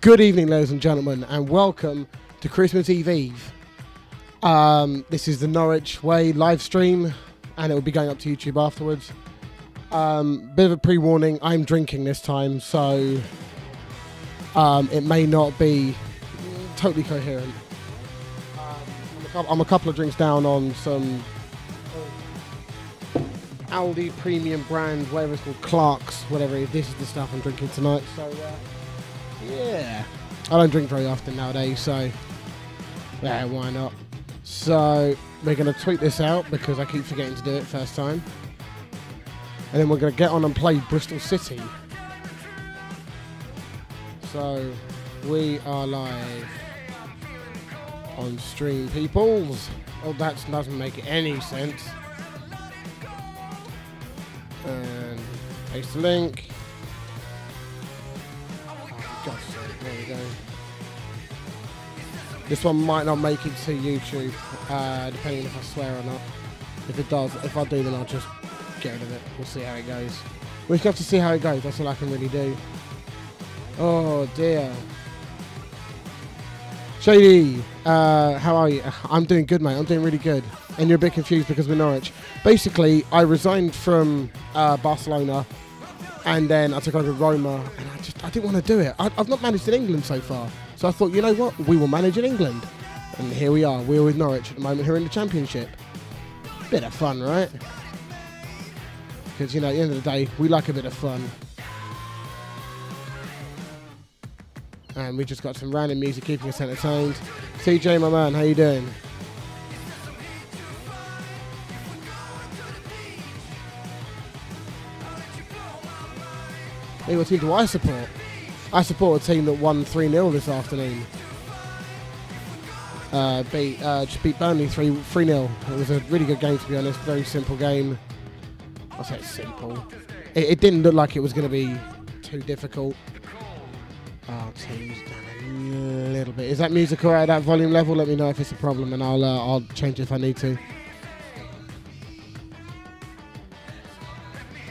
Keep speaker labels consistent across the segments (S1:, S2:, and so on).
S1: Good evening, ladies and gentlemen, and welcome to Christmas Eve. This is the Norwich Way live stream, and it will be going up to YouTube afterwards. Bit of a pre-warning, I'm drinking this time, so it may not be totally coherent. I'm a couple of drinks down on some Aldi premium brand, whatever it's called, Clark's, whatever it is. This is the stuff I'm drinking tonight, so yeah. I don't drink very often nowadays, so yeah, why not? So we're going to tweet this out because I keep forgetting to do it first time. And then we're going to get on and play Bristol City. So we are live on stream, peoples. Oh, that doesn't make any sense. And paste the link. God's sake, there we go. This one might not make it to YouTube, depending if I swear or not. If it does, if I do, then I'll just get rid of it. We'll see how it goes. We just have to see how it goes. That's all I can really do. Oh dear. Shady, how are you? I'm doing good, mate. I'm doing really good. And you're a bit confused because we're Norwich. Basically, I resigned from Barcelona, and then I took over Roma, and I didn't want to do it. I've not managed in England so far. So I thought, you know what? We will manage in England. And here we are. We're with Norwich at the moment, who are in the Championship. Bit of fun, right? Because, you know, at the end of the day, we like a bit of fun. And we just got some random music keeping us entertained. CJ, my man, how you doing? Hey, what team do I support? I support a team that won 3-0 this afternoon. Just beat Burnley 3-0. It was a really good game, to be honest. Very simple game. I'll say it's simple. It didn't look like it was going to be too difficult. Oh, team's down a little bit. Is that music alright at that volume level? Let me know if it's a problem, and I'll change it if I need to.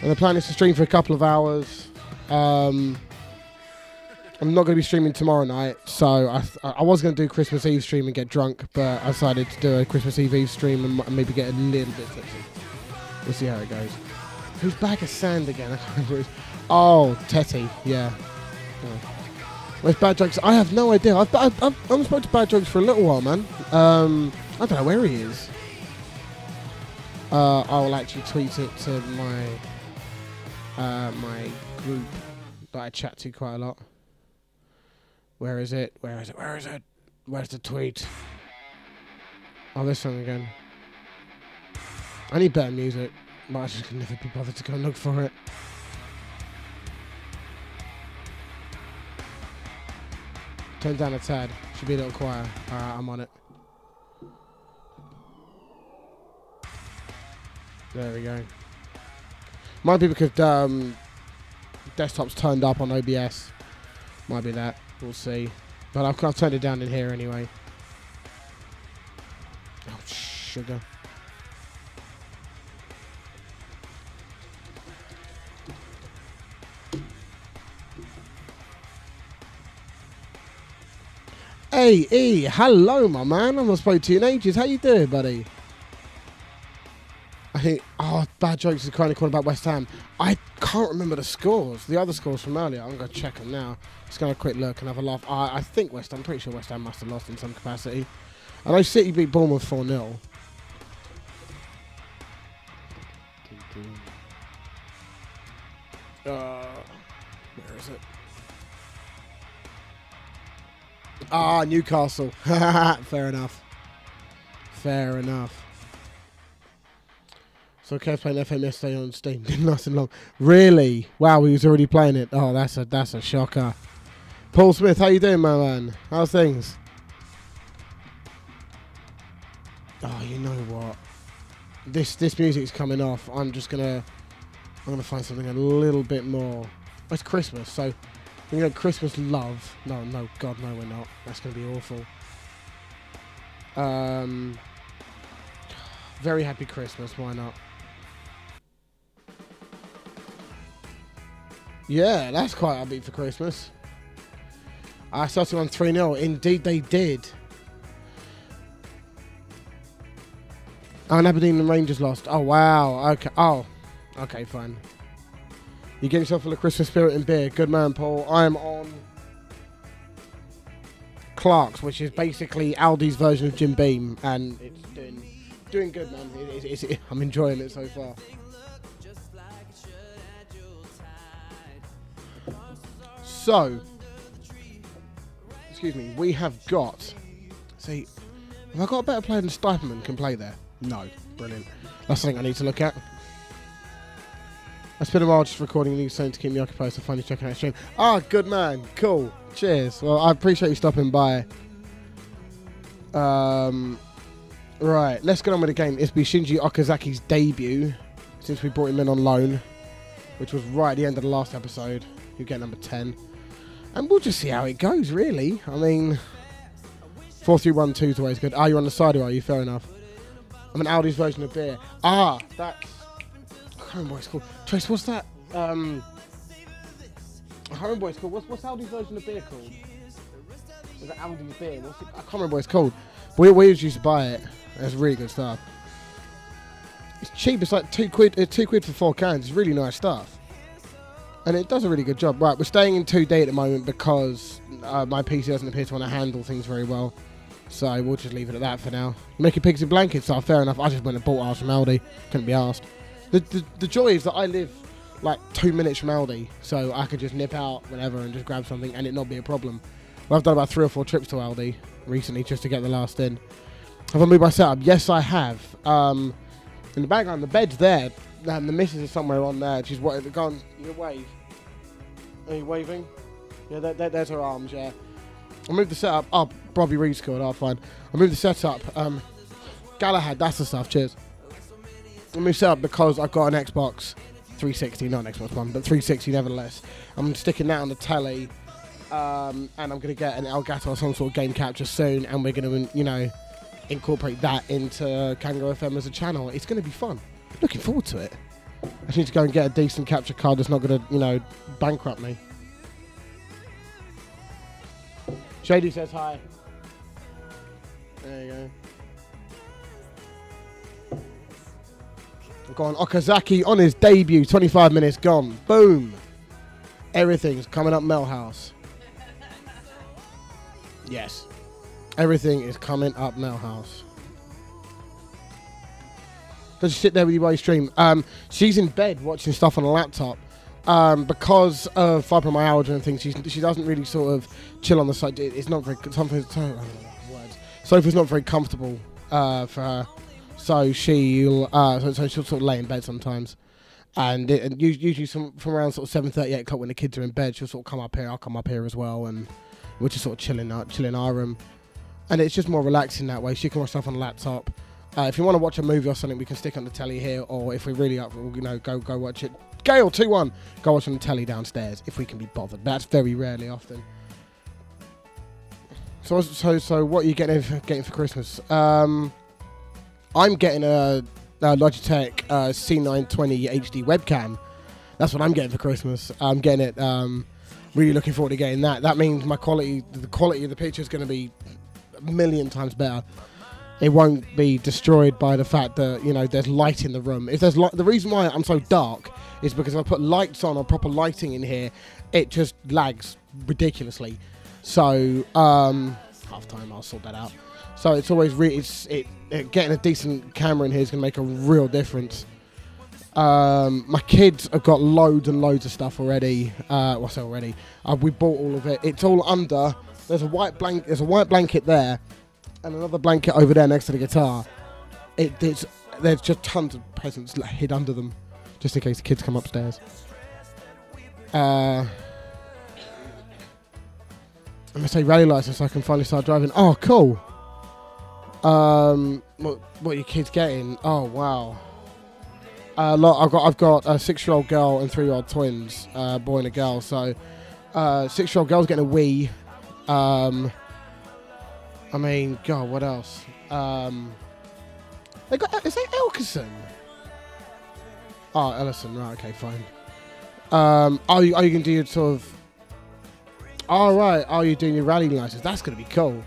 S1: And the plan is to stream for a couple of hours. I'm not going to be streaming tomorrow night, so I was going to do Christmas Eve stream and get drunk, but I decided to do a Christmas Eve stream and maybe get a little bit tipsy. We'll see how it goes. Who's bag of sand again? Oh, Tetty, yeah. Where's Bad Jokes? I have no idea. I've spoken to Bad Jokes for a little while, man. I don't know where he is. I will actually tweet it to my group that I chat to quite a lot. Where is it? Where is it? Where is it? Where's the tweet? Oh, this song again. I need better music, but I just can never be bothered to go and look for it. Turn down a tad. Should be a little quieter. Alright, I'm on it. There we go. Might be because desktop's turned up on OBS. Might be that. We'll see. But I've turned it down in here anyway. Oh, sugar. Hey, E, hello, my man. I've not spoken to you in ages. How you doing, buddy? I think, Bad Jokes is kind of calling about West Ham. I can't remember the scores, the other scores from earlier. I'm going to check them now. Just going to quick look and have a laugh. I think I'm pretty sure West Ham must have lost in some capacity. I know City beat Bournemouth 4-0. Where is it? Newcastle. Fair enough. Fair enough. So Kev's playing FM yesterday on Steam. Didn't last long. Really? Wow, he was already playing it. Oh, that's a shocker. Paul Smith, how you doing, my man? How's things? Oh, you know what? This music's coming off. I'm gonna find something a little bit more. Oh, it's Christmas, so we got Christmas love. No, God, no, we're not. That's gonna be awful. Very happy Christmas. Why not? Yeah, that's quite upbeat for Christmas. I started on 3-0. Indeed, they did. Oh, and Aberdeen and Rangers lost. Oh, wow. Okay. Oh, okay, fine. You get yourself full of Christmas spirit and beer. Good man, Paul. I am on Clark's, which is basically Aldi's version of Jim Beam, and it's doing good, man. I'm enjoying it so far. So, excuse me, we have got. See, have I got a better player than Stiperman can play there? No. Brilliant. That's something I need to look at. I spent a while just recording these something to keep me occupied, so finally checking out the stream. Ah, good man. Cool. Cheers. Well, I appreciate you stopping by. Right, let's get on with the game. It's be Shinji Okazaki's debut since we brought him in on loan, which was right at the end of the last episode. You get number 10. And we'll just see how it goes, really. I mean, 4-3-1-2 is always good. Ah, you're on the side, are you? Fair enough. I'm an Aldi's version of beer. Ah, that's... I can't remember what it's called. Trace, what's that? I can't remember what it's called. What's Aldi's version of beer called? Is it Aldi's beer? I can't remember what it's called. We always used to buy it. It's really good stuff. It's cheap. It's like £2 for 4 cans. It's really nice stuff. And it does a really good job. Right, we're staying in 2D at the moment because my PC doesn't appear to want to handle things very well. So we'll just leave it at that for now. Making pigs in blankets. Oh, fair enough. I just went and bought ours from Aldi. Couldn't be asked. The joy is that I live like 2 minutes from Aldi, so I could just nip out whenever and just grab something and it not be a problem. Well, I've done about 3 or 4 trips to Aldi recently just to get the last in. Have I moved my setup? Yes, I have. In the background, the bed's there. The missus is somewhere on there. She's gone. You wave. Are you waving? Yeah, there's her arms. Yeah. I moved the setup. Oh, Bobby Reed scored. Oh, fine. I moved the setup. Galahad. That's the stuff. Cheers. I moved setup because I've got an Xbox 360, not an Xbox One, but 360 nevertheless. I'm sticking that on the telly, and I'm going to get an Elgato or some sort of game capture soon, and we're going to, incorporate that into Kangaroo FM as a channel. It's going to be fun. Looking forward to it. I just need to go and get a decent capture card that's not going to, bankrupt me. Shady says hi. There you go. Go on, Okazaki on his debut, 25 minutes gone. Boom. Everything's coming up Melhouse. Yes. Everything is coming up Melhouse. Does she sit there with you while you stream? She's in bed watching stuff on a laptop. Because of fibromyalgia and things, she doesn't really sort of chill on the side. It's not very... Sofa's not very comfortable for her. So she'll sort of lay in bed sometimes, and usually from around sort of 7:30, 8 o'clock when the kids are in bed, she'll sort of come up here. I'll come up here as well, and we'll just sort of chill in our room, and it's just more relaxing that way. She can watch stuff on the laptop. If you want to watch a movie or something, we can stick on the telly here, or if we're really up, go watch it. Gale 2-1, go watch on the telly downstairs if we can be bothered. That's very rarely often. So what are you getting for Christmas? I'm getting a Logitech C920 HD webcam. That's what I'm getting for Christmas. I'm getting it. Really looking forward to getting that. That means the quality of the picture is going to be a million times better. It won't be destroyed by the fact that there's light in the room. If there's the reason why I'm so dark is because if I put lights on or proper lighting in here, it just lags ridiculously. So half time I'll sort that out. So it's always getting a decent camera in here is going to make a real difference. My kids have got loads and loads of stuff already. We bought all of it. It's all under. There's a white blanket there, and another blanket over there next to the guitar. There's just tons of presents hid under them, just in case the kids come upstairs. I'm gonna say rally license so I can finally start driving. Oh, cool. What are your kids getting? Oh wow. I've got a 6-year-old girl and 3-year-old twins, boy and a girl. So, 6-year-old girl's getting a Wii. I mean, God, what else? Is it Elkerson? Oh, Ellison, right? Okay, fine. Are you gonna do sort of All right. Oh, you're doing your rallying license. That's going to be cool.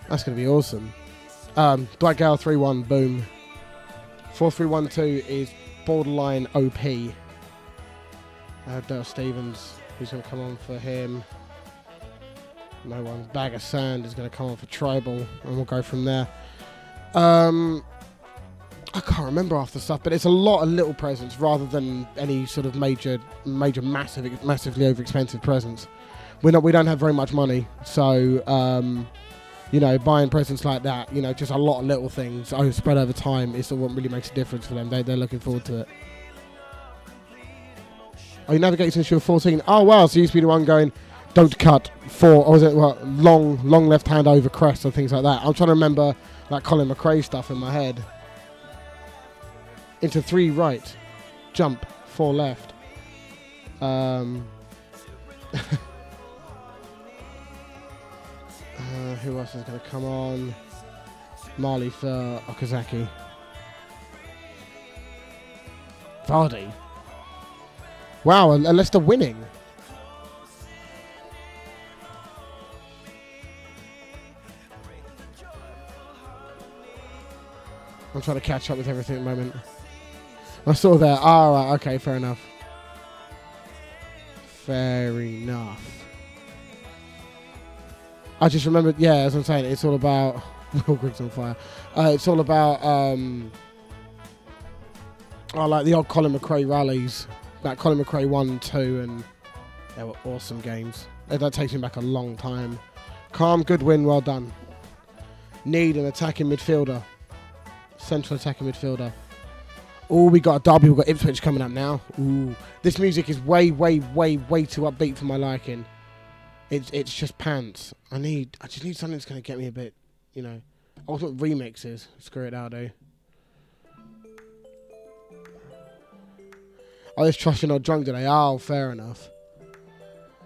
S1: That's going to be awesome. Black Gale 3-1. Boom. 4-3-1-2 is borderline OP. Dale Stevens. Who's going to come on for him? No one. Bag of Sand is going to come on for Tribal, and we'll go from there. I can't remember half the stuff, but it's a lot of little presents rather than any sort of massively over expensive presents. We don't have very much money, so you know, buying presents like that, you know, just a lot of little things spread over time is what really makes a difference for them. They're looking forward to it. Oh, you navigate since you were 14. Oh wow, so you used to be the one going, don't cut or was it what, long left hand over crest or things like that. I'm trying to remember like Colin McRae stuff in my head. Into 3 right, jump 4 left. Who else is going to come on? Marley for Okazaki. Vardy. Wow, and Leicester winning. I'm trying to catch up with everything at the moment. I saw that. Oh, right, okay, fair enough. Fair enough. I just remembered, yeah, as I'm saying, it's all about... Will Griggs on fire. It's all about... I like the old Colin McRae rallies. That Colin McRae 1 and 2, and they were awesome games. That takes me back a long time. Calm, good win, well done. Need an attacking midfielder. Central attacking midfielder. Oh, we got a derby. We've got Ipswich coming up now. Ooh, this music is way too upbeat for my liking. It's just pants. I just need something that's going to get me a bit, you know. Ultimate remixes. Screw it, I'll do. I just trust you're not drunk today. Oh, fair enough.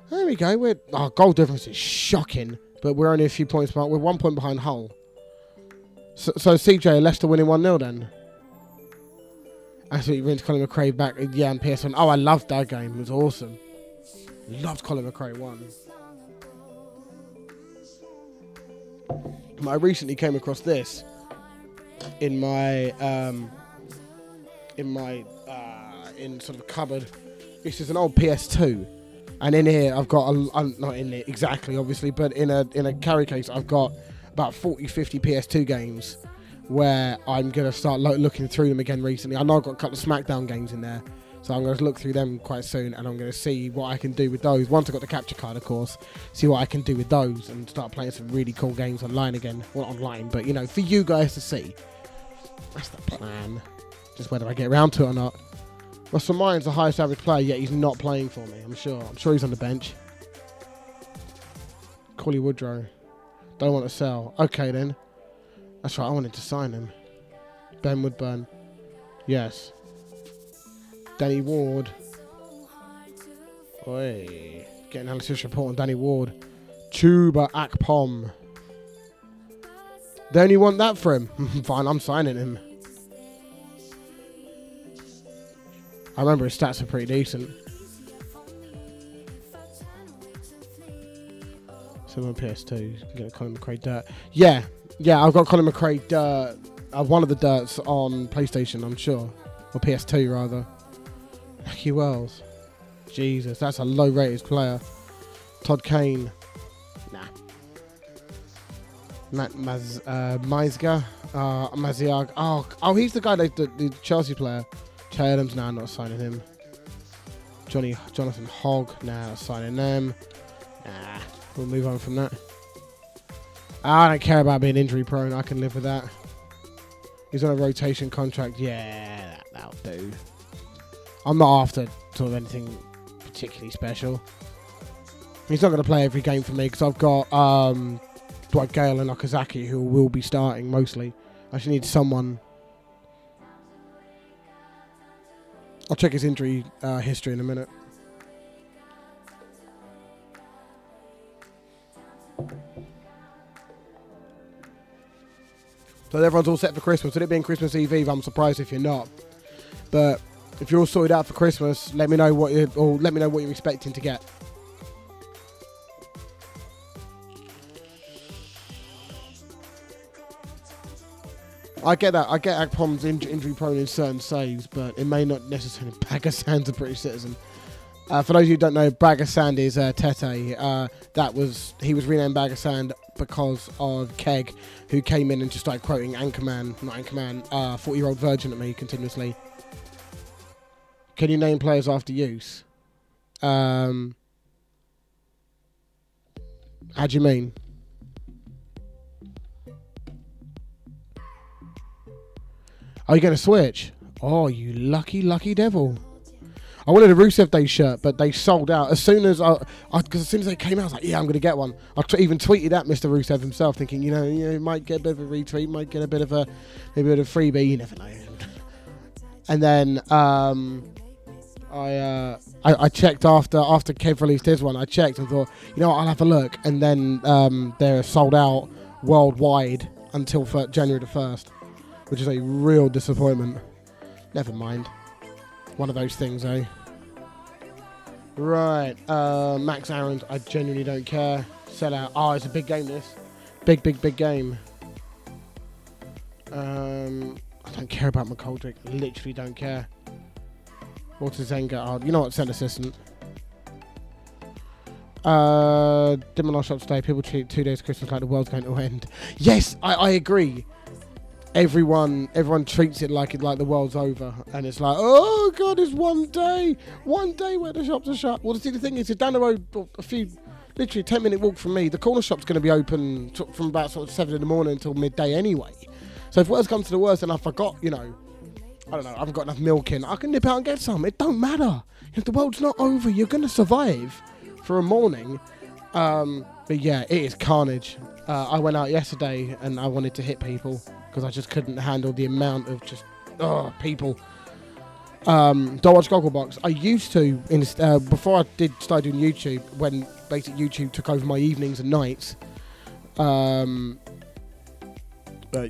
S1: There we go. Our goal difference is shocking, but we're only a few points behind. We're 1 point behind Hull. So CJ, Leicester winning 1-0 then. Absolutely wins Colin McRae back. Yeah, and PS1. Oh, I loved that game. It was awesome. Loved Colin McRae 1. I recently came across this in my in sort of a cupboard. This is an old PS2, and in here I've got not in it exactly, obviously, but in a carry case I've got about 40-50 PS2 games where I'm gonna start looking through them again recently. I know I've got a couple of SmackDown games in there, so I'm gonna look through them quite soon, and I'm gonna see what I can do with those. Once I got the capture card, of course, see what I can do with those and start playing some really cool games online again. Well, not online, but you know, for you guys to see. That's the plan. Just whether I get around to it or not. Russell Myron's the highest average player, yet he's not playing for me. I'm sure he's on the bench. Corley Woodrow. Don't want to sell. Okay then. That's right, I wanted to sign him. Ben Woodburn. Yes. Danny Ward. Oi. Getting analysis report on Danny Ward. Chuba Akpom. They only want that for him. Fine, I'm signing him. I remember his stats are pretty decent. So on PS2, get Colin McRae dirt. Yeah, I've got Colin McRae dirt. One of the dirts on PlayStation, I'm sure, or PS2 rather. Lucky Wells. Jesus, that's a low-rated player. Todd Kane. Nah. Matt Meisger. Maziag. Oh, he's the guy, the Chelsea player. Che Adams, nah, not signing him. Jonathan Hogg, nah, not signing them. Nah, we'll move on from that. I don't care about being injury prone. I can live with that. He's on a rotation contract. Yeah, that'll do. I'm not after sort of anything particularly special. He's not going to play every game for me because I've got Dwight Gale and Okazaki who will be starting mostly. I just need someone. I'll check his injury history in a minute. So everyone's all set for Christmas. With it being Christmas Eve, I'm surprised if you're not. But if you're all sorted out for Christmas, let me know what you're expecting to get. I get that. I get Akpom's injury prone in certain saves, but it may not necessarily Bagasand's a British citizen. For those of you who don't know, Bagasand is Tete. He was renamed Bagasand because of Keg, who came in and just started quoting Anchorman, 40-year-old virgin at me continuously. Can you name players after use? How do you mean? Are you going to switch? Oh, you lucky, lucky devil. I wanted a Rusev Day shirt, but they sold out. As soon as they came out, I was like, yeah, I'm going to get one. I even tweeted at Mr. Rusev himself, thinking, might get a bit of a retweet, might get maybe a bit of freebie, you never know. And then I checked after Kev released his one. I checked and thought, I'll have a look. And then they're sold out worldwide until January the 1st, which is a real disappointment. Never mind. One of those things, eh? Right. Max Aaron's, I genuinely don't care. Sell out. Oh, it's a big game, this. Big game. I don't care about McGoldrick. Literally don't care. Walter Zenga. Oh, you know what? Send assistant. Did my last shop today. People treat 2 days of Christmas like the world's going to end. Yes, I agree. Everyone treats it like the world's over, and it's like, oh god, it's one day where the shops are shut. Well, the thing is, it's down the road, literally 10-minute walk from me. The corner shop's going to be open from about sort of 7 in the morning until midday anyway. So if worst comes to the worst, and I forgot, I don't know, I haven't got enough milk in, I can nip out and get some. It don't matter. If the world's not over, you're going to survive for a morning. But yeah, it is carnage. I went out yesterday and I wanted to hit people because I just couldn't handle the amount of just people. Don't watch Gogglebox. I used to before I start doing YouTube, when basically YouTube took over my evenings and nights. But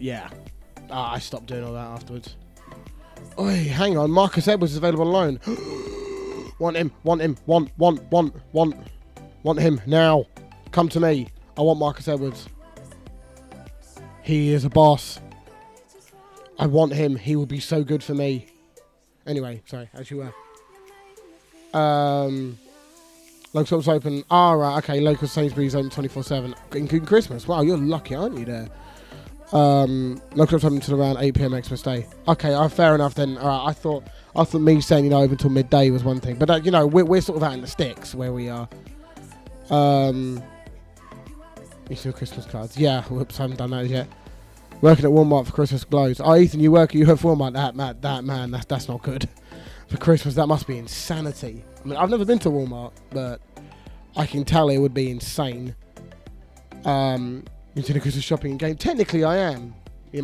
S1: yeah, I stopped doing all that afterwards. Oi, hang on, Marcus Edwards is available on loan. Want him now. Come to me. I want Marcus Edwards. He is a boss. I want him. He will be so good for me. Anyway, sorry, as you were. Local shops open. Right, okay. Local Sainsbury's open 24/7, including Christmas. Wow, you're lucky, aren't you? There. Local shops open until around 8 p.m. Xmas Day. Okay, fair enough then. All right, I thought me saying open until midday was one thing, but we're sort of out in the sticks where we are. You see Christmas cards? Yeah. Whoops, I haven't done that yet. Working at Walmart for Christmas glows. Oh, Ethan, you work at Walmart? That man, that's not good. For Christmas, that must be insanity. I mean, I've never been to Walmart, but I can tell it would be insane. Into the Christmas shopping game. Technically, I am. In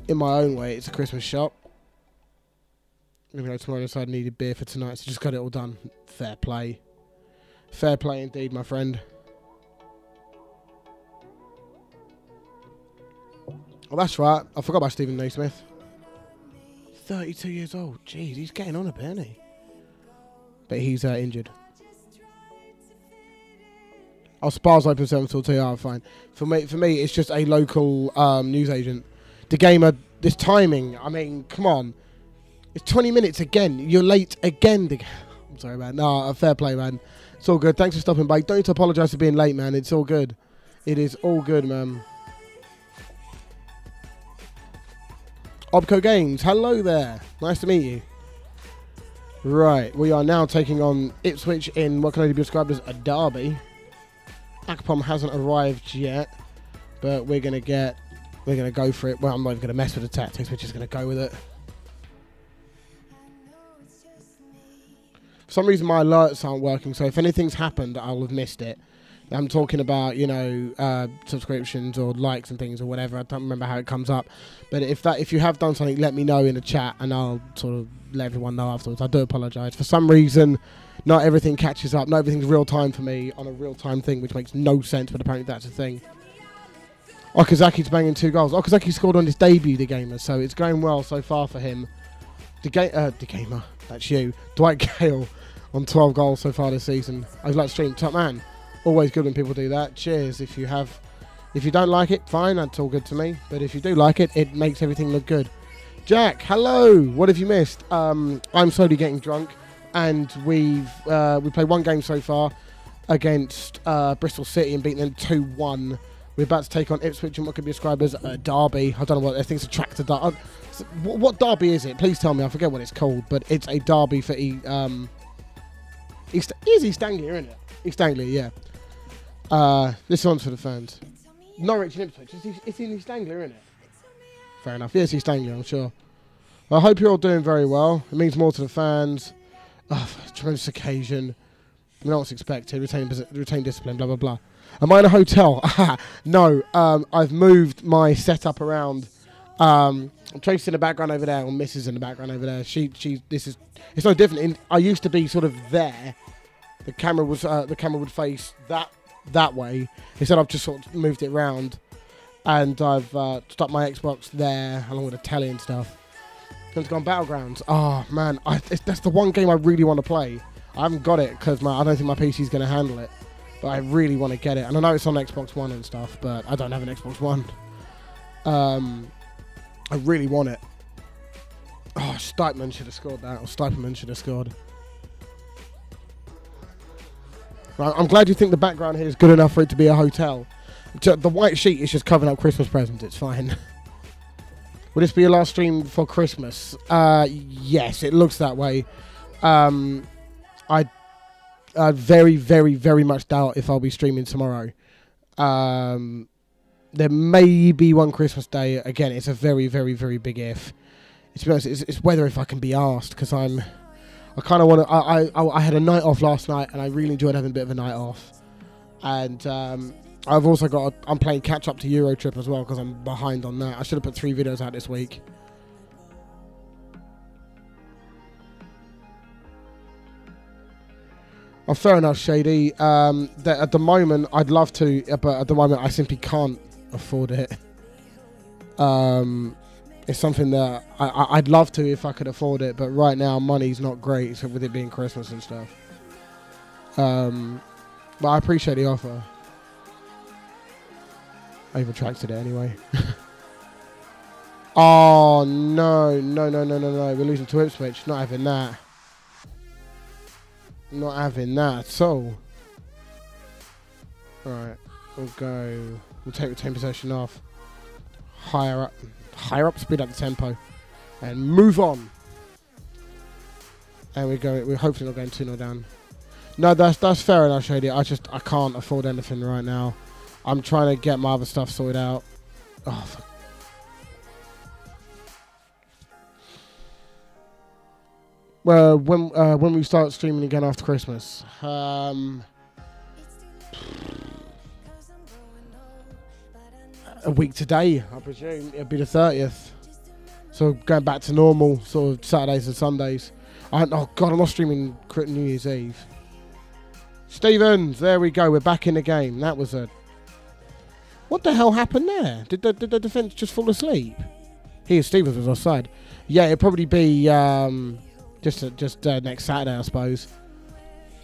S1: my own way, it's a Christmas shop. Even though tomorrow I decided I needed beer for tonight, so just got it all done. Fair play. Fair play indeed, my friend. Oh, that's right. I forgot about Stephen Naismith. 32 years old. Jeez, he's getting on a bit, isn't he? But he's injured. Oh, Spar's open 7 till 2. Oh, fine. For me, it's just a local news agent. The gamer, this timing. I mean, come on. It's 20 minutes again. You're late again. I'm sorry, man. No, fair play, man. It's all good. Thanks for stopping by. Don't need to apologise for being late, man. It's all good. It is all good, man. Obco Games, hello there. Nice to meet you. Right, we are now taking on Ipswich in what can only be described as a derby. Akpom hasn't arrived yet, but we're gonna go for it. Well, I'm not even gonna mess with the tactics. We're just gonna go with it. For some reason, my alerts aren't working, so if anything's happened, I'll have missed it. I'm talking about, subscriptions or likes and things or whatever. I don't remember how it comes up. But if you have done something, let me know in the chat and I'll sort of let everyone know afterwards. I do apologise. For some reason, not everything catches up. Not everything's real time for me on a real time thing, which makes no sense, but apparently that's a thing. Okazaki's banging 2 goals. Okazaki scored on his debut, the gamer, so it's going well so far for him. The gamer, that's you. Dwight Gale on 12 goals so far this season. I'd like to stream. Top man. Always good when people do that. Cheers if you have If you don't like it, fine, that's all good to me. But if you do like it, it makes everything look good. Jack, hello. What have you missed? I'm slowly getting drunk, and we played one game so far against Bristol City and beaten them 2-1. We're about to take on Ipswich in what could be described as a derby. I don't know what I think it's a tractor derby. What derby is it? Please tell me. I forget what it's called, but it's a derby for East Anglia, isn't it? East Anglia, yeah. This one's for the fans. Norwich and Ipswich. It's in East Anglia, isn't it? Fair enough. Yes, East Anglia, I'm sure. Well, I hope you're all doing very well. It means more to the fans. Oh, tremendous occasion. You know what's expected. Retain discipline, blah, blah, blah. Am I in a hotel? No. I've moved my setup around. Tracy's in the background over there, or Mrs. in the background over there. It's no different. I used to be sort of there. The camera would face that way. Instead, I've just sort of moved it round, and I've stuck my Xbox there along with the telly and stuff. It's gone Battlegrounds. Oh man, that's the one game I really want to play. I haven't got it because I don't think my PC's going to handle it, but I really want to get it. And I know it's on Xbox One and stuff, but I don't have an Xbox One. I really want it. Oh, Stipeman should have scored that, or Stipeman should have scored. I'm glad you think the background here is good enough for it to be a hotel. The white sheet is just covering up Christmas presents. It's fine. Will this be your last stream for Christmas? Yes, it looks that way. I very, very, very much doubt if I'll be streaming tomorrow. There may be one Christmas day. Again, it's a very, very, very big if. To be honest, it's whether if I can be asked, because I kind of want to. I had a night off last night, and I really enjoyed having a bit of a night off. And I've also got. I'm playing catch up to Euro Trip as well because I'm behind on that. I should have put 3 videos out this week. Oh, fair enough, Shady. At the moment, I'd love to, but at the moment, I simply can't afford it. It's something that I'd love to if I could afford it, but right now, money's not great, so with it being Christmas and stuff. But I appreciate the offer. I even retracted it anyway. Oh, no. We're losing to Ipswich. Not having that. Not having that at all. Alright, we'll go. We'll take retain possession off. Higher up, speed up the tempo. And move on. And we're hopefully not going 2-0 down. No, that's fair enough, Shady. I can't afford anything right now. I'm trying to get my other stuff sorted out. Oh, fuck. Well, when we start streaming again after Christmas, a week today, I presume it'll be the 30th. So going back to normal, sort of Saturdays and Sundays. Oh God, I'm not streaming New Year's Eve. Stevens, there we go. We're back in the game. That was a. What the hell happened there? Did the defence just fall asleep? Stevens was offside. Yeah, it'll probably be just next Saturday, I suppose.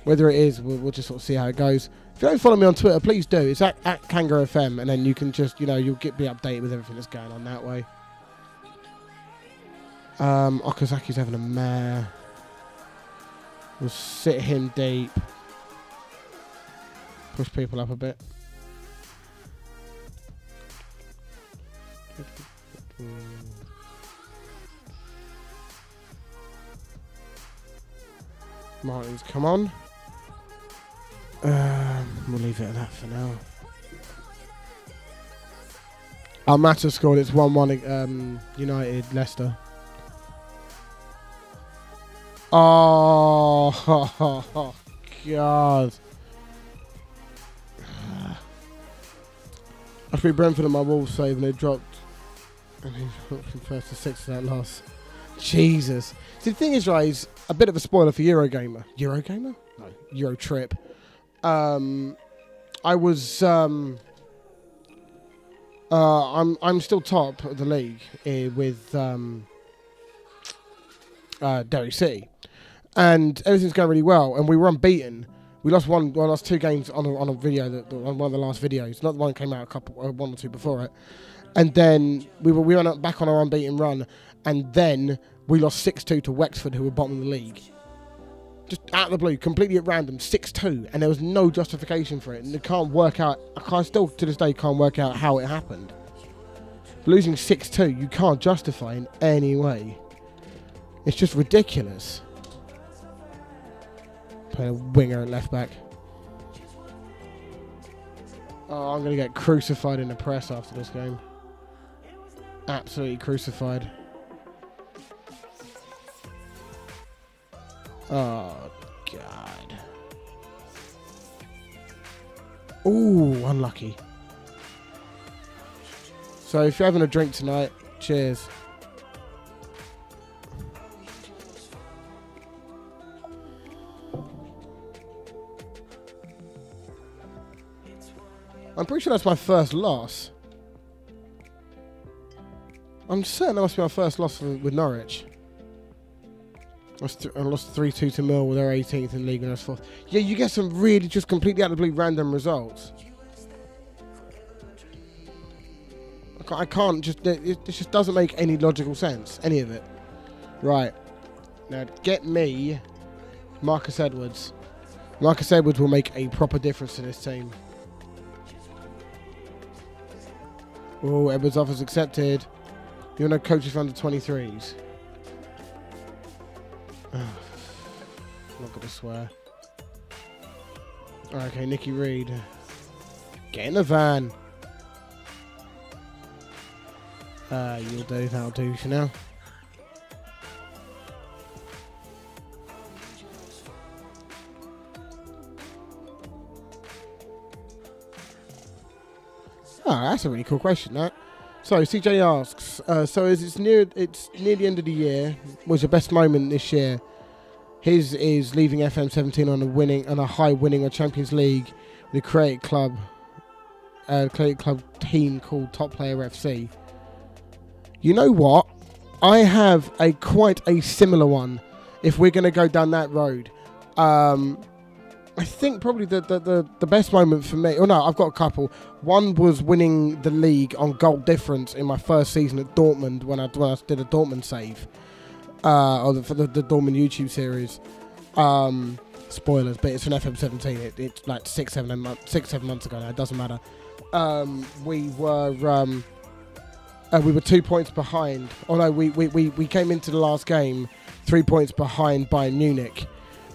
S1: Whether it is, we'll just sort of see how it goes. If you don't follow me on Twitter, please do. It's at Kangaroo FM, and then you can just, you'll be updated with everything that's going on that way. Okazaki's having a mare. We'll sit him deep. Push people up a bit. Martins, come on. We'll leave it at that for now. Our Mata scored. It's 1-1 United, Leicester. Oh, God. I beat Brentford on my Wolves save and they dropped. And he dropped from first to sixth to that loss. Jesus. See, the thing is, right, is a bit of a spoiler for Eurogamer. Eurogamer? No, Euro Trip. I was I'm still top of the league with Derry City, and everything's going really well, and we were unbeaten. We lost lost 2 games on a video, on one of the last videos. Not the one that came out one or two before it. And then we went back on our unbeaten run, and then we lost 6-2 to Wexford, who were bottom of the league. Just out of the blue, completely at random, 6-2, and there was no justification for it. And I can't work out. Still to this day can't work out how it happened. Losing 6-2, you can't justify in any way. It's just ridiculous. Playing a winger at left back. Oh, I'm going to get crucified in the press after this game. Absolutely crucified. Oh, God. Ooh, unlucky. So if you're having a drink tonight, cheers. I'm pretty sure that's my first loss. I'm certain that must be my first loss with Norwich. I lost 3-2 to Mill with their 18th in league and I was 4th. Yeah, you get some really just completely out of the blue random results. I can't just... It just doesn't make any logical sense, any of it. Right. Now, get me Marcus Edwards. Marcus Edwards will make a proper difference to this team. Oh, Edwards offers accepted. You want to coach for under 23s? I'm not going to swear. Okay, Nicky Reed. Get in the van. You'll do. That'll do for now. Oh, that's a really cool question, that. So, CJ asks, so as it's near the end of the year, was your best moment this year? His is leaving FM17 on a high winning a Champions League with a creative club team called Top Player FC. You know what? I have quite a similar one. If we're going to go down that road, I think probably the best moment for me. Oh no, I've got a couple. One was winning the league on goal difference in my first season at Dortmund when I did a Dortmund save, for the Dortmund YouTube series. Spoilers, but it's an FM17. It's like 6-7 months ago now. It doesn't matter. We were 2 points behind. Oh no, we came into the last game 3 points behind Bayern Munich.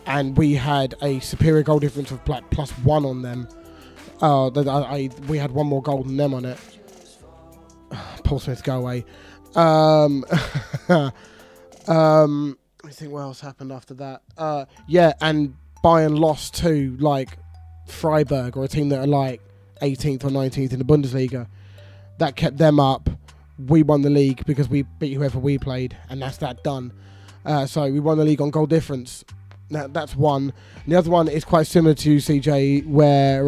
S1: And we had a superior goal difference of like +1 on them. We had one more goal than them on it. Paul Smith, go away. I think what else happened after that. Yeah, and Bayern lost to like Freiburg, or a team that are like 18th or 19th in the Bundesliga. That kept them up. We won the league because we beat whoever we played, and that's that done. So we won the league on goal difference. That's one. And the other one is quite similar to CJ, where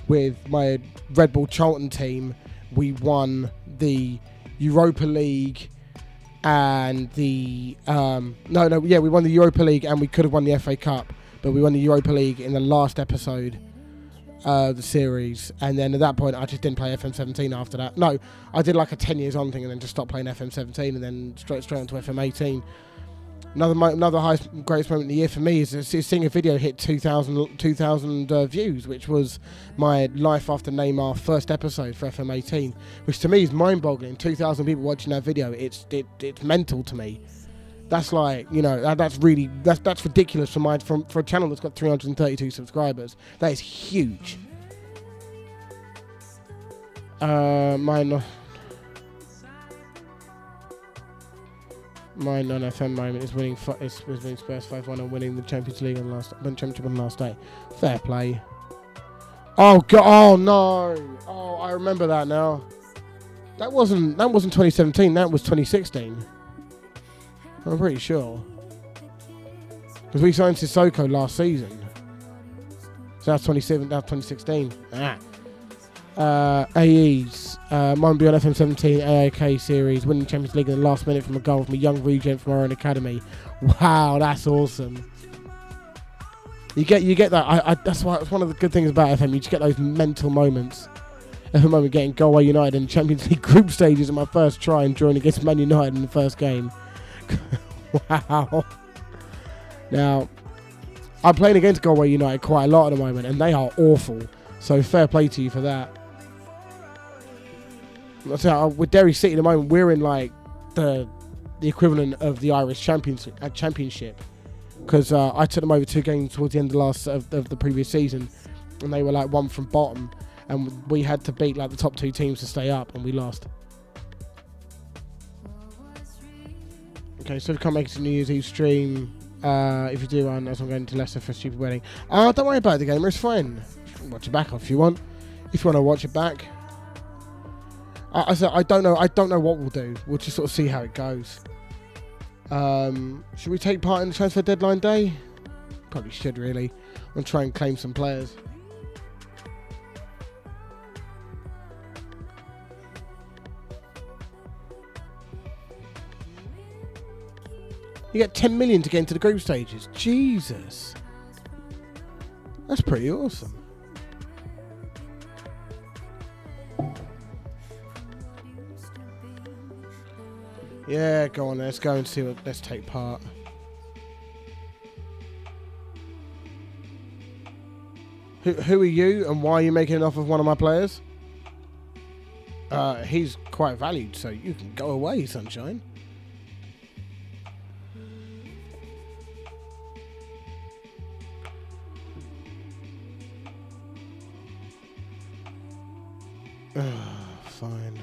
S1: with my Red Bull Charlton team, we won the Europa League and the we won the Europa League and we could have won the FA Cup, but we won the Europa League in the last episode of the series. And then at that point, I just didn't play FM17 after that. No, I did like a 10 years on thing and then just stopped playing FM17 and then straight onto FM18. Another greatest moment of the year for me is seeing a video hit 2,000 views, which was my Life After Neymar first episode for FM18, which to me is mind-boggling. 2,000 people watching that video, it's mental to me. That's like, you know, that's ridiculous for a channel that's got 332 subscribers. That is huge. My non-FM moment is winning Spurs 5-1 and winning the Champions League on the last day. Fair play. Oh god! Oh no! Oh, I remember that now. That wasn't 2017. That was 2016. I'm pretty sure because we signed Sissoko last season. So that's 2016. AEs, mine be on FM17 AAK series, winning Champions League in the last minute from a goal from a young regen from our own academy. Wow, that's awesome. You get that. That's why it's one of the good things about FM. You just get those mental moments. At the moment, getting Galway United in Champions League group stages in my first try and drawing against Man United in the first game. Wow. Now, I'm playing against Galway United quite a lot at the moment, and they are awful. So fair play to you for that. With Derry City at the moment, we're in like the equivalent of the Irish Championship. Because I took them over 2 games towards the end of the previous season, and they were like one from bottom, and we had to beat like the top 2 teams to stay up, and we lost. Okay, so come make it to New Year's Eve stream. If you do one, as I'm going to Leicester for a stupid wedding. Don't worry about the gamer, it's fine. Watch it back if you want. If you want to watch it back. I don't know what we'll do. We'll just sort of see how it goes. Should we take part in the transfer deadline day? Probably should, really. I'll try and claim some players. You get 10 million to get into the group stages. Jesus. That's pretty awesome. Yeah, go on, let's go and see what. Let's take part. Who are you and why are you making an offer of one of my players? He's quite valued, so you can go away, sunshine. Fine.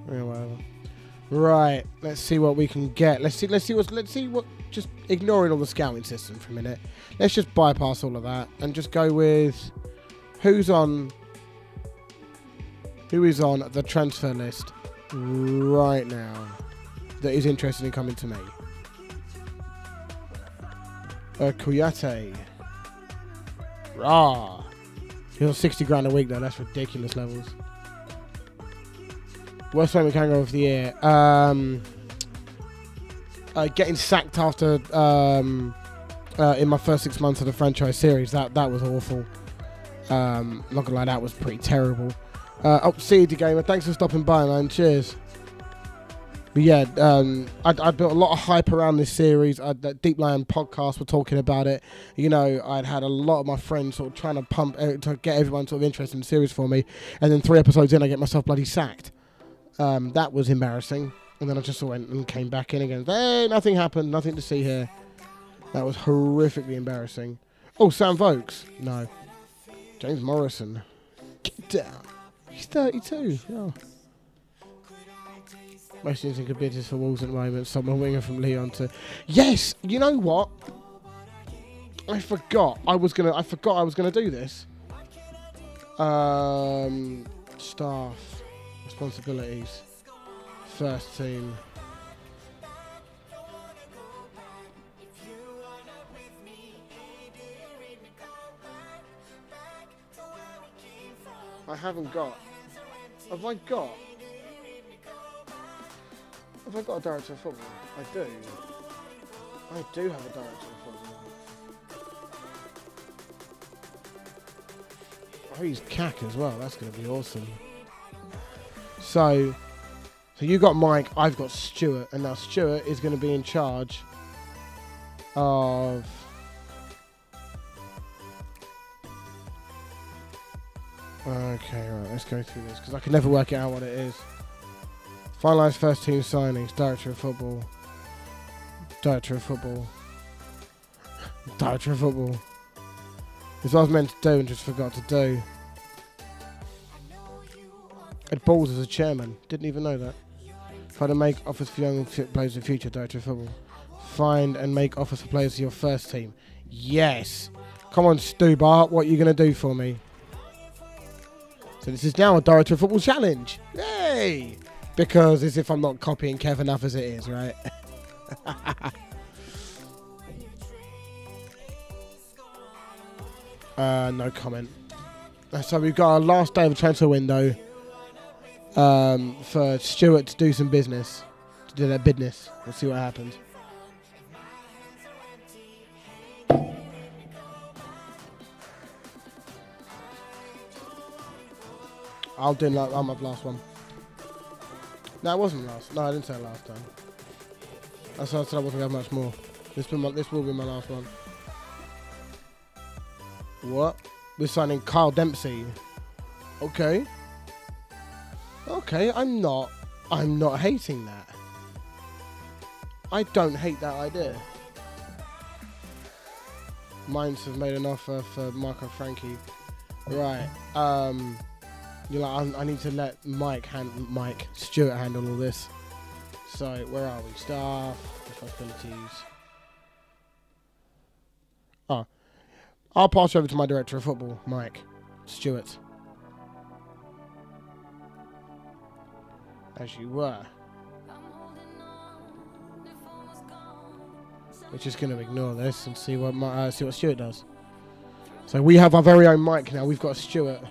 S1: Yeah, whatever. Right, let's see what we can get. Let's see what. Just ignoring all the scouting system for a minute. Let's just bypass all of that and just go with who is on the transfer list right now that is interested in coming to me. Kouyaté. Rah. He's on 60 grand a week though. That's ridiculous levels. Worst playing mechanic of the year. Getting sacked after in my first 6 months of the franchise series. That was awful. Not gonna lie, that was pretty terrible. CD Gamer, thanks for stopping by, man. Cheers. But yeah, I built a lot of hype around this series. That Deep Lion podcast were talking about it. You know, I'd had a lot of my friends sort of trying to get everyone sort of interested in the series for me, and then 3 episodes in, I get myself bloody sacked. That was embarrassing. And then I just went and came back in again. Hey, nothing happened. Nothing to see here. That was horrifically embarrassing. Oh, Sam Vokes. No. James Morrison. Get down. He's 32. Oh. Most interesting competitors for Wolves at the moment. Someone winger from Leon to... Yes! You know what? I forgot I was gonna do this. Staff. Responsibilities. First team. I haven't got. Have I got a director of football? I do. I do have a director of football. Oh, he's cack as well. That's going to be awesome. So you got Mike, I've got Stuart, and now Stuart is going to be in charge of... Okay, right, let's go through this, because I can never work out what it is. Finalise first team signings, director of football. Director of football. Director of football. It's what I was meant to do and just forgot to do. Ed Balls as a chairman, didn't even know that. Try to make offers for young players in the future, director of football. Find and make offers for players for your first team. Yes! Come on, Stu Bart, what are you going to do for me? So this is now a director of football challenge. Yay! Because as if I'm not copying Kev enough as it is, right? No comment. So we've got our last day of the transfer window. For Stuart to do some business, to do their business. We'll see what happens. I'll do like I'm my last one. No, it wasn't last. No, I didn't say it last time. That's why I said I wasn't going to have much more. This will be my last one. What? We're signing Kyle Dempsey. Okay. Okay, I'm not hating that. I don't hate that idea. Mainz have made an offer for Marco Franchi. Right. You're like, I need to let Mike Stewart handle all this. So, where are we? Staff, responsibilities. Oh. I'll pass you over to my director of football, Mike Stewart. As you were. We're just going to ignore this and see what Stewart does. So we have our very own Mike now. We've got Stewart.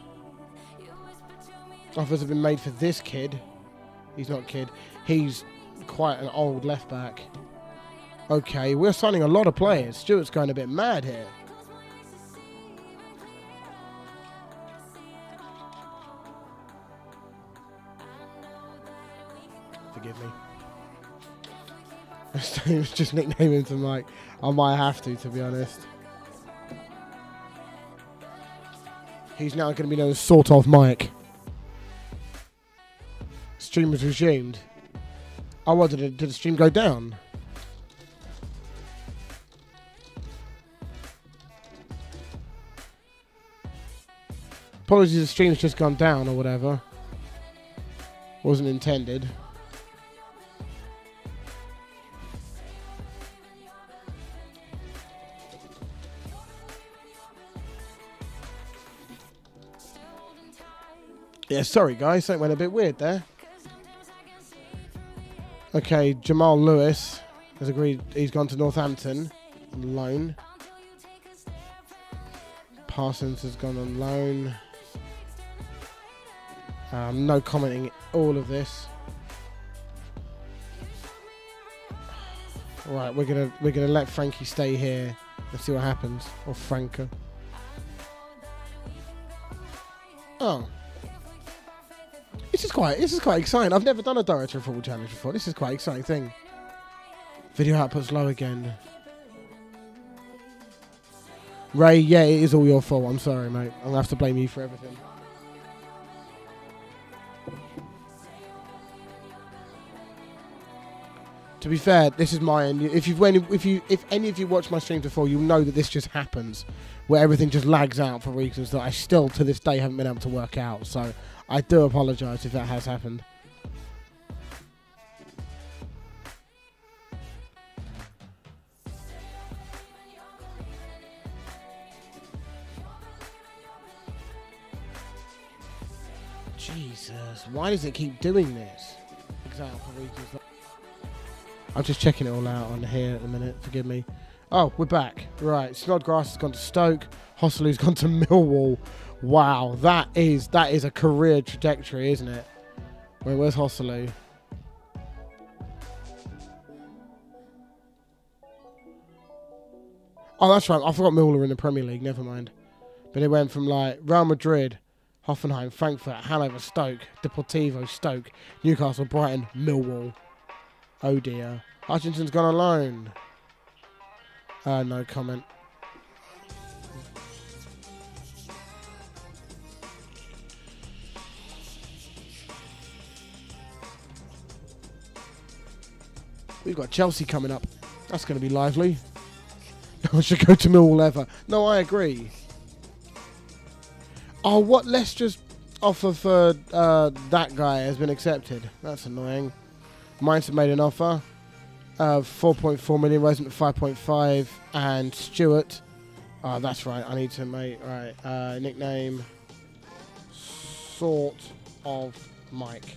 S1: Offers have been made for this kid. He's not a kid. He's quite an old left back. Okay, we're signing a lot of players. Stewart's going a bit mad here. Forgive me. I was just nicknaming him to Mike. I might have to be honest. He's now going to be known as sort of Mike. Stream was resumed. Oh, what, did the stream go down? Apologies, the stream's just gone down or whatever. Wasn't intended. Yeah, sorry guys, that went a bit weird there. Okay, Jamal Lewis has agreed. He's gone to Northampton on loan. Parsons has gone on loan. No commenting all of this. Right, we're gonna let Frankie stay here. Let's see what happens. Or Franco. Oh. This is quite exciting. I've never done a Director of Football Challenge before. This is quite an exciting thing. Video output's low again. Ray, yeah, it is all your fault. I'm sorry, mate. I'm gonna have to blame you for everything. To be fair, this is my end. If any of you watch my streams before, you'll know that this just happens, where everything just lags out for reasons that I still to this day haven't been able to work out. So I do apologise if that has happened. Jesus, why does it keep doing this? Example reasons. I'm just checking it all out on here at the minute. Forgive me. Oh, we're back. Right, Snodgrass has gone to Stoke. Hossley's gone to Millwall. Wow, that is a career trajectory, isn't it? Where's Hossley? Oh, that's right. I forgot Millwall in the Premier League. Never mind. But it went from like Real Madrid, Hoffenheim, Frankfurt, Hanover, Stoke, Deportivo, Stoke, Newcastle, Brighton, Millwall. Oh dear. Hutchinson's gone on loan. No comment. We've got Chelsea coming up. That's going to be lively. No one should go to Millwall ever. No, I agree. Oh, what? Leicester's offer for that guy has been accepted. That's annoying. Mainz have made an offer of 4.4 million, rising to 5.5. And Stewart. Oh, that's right. I need to make right nickname. Sort of Mike.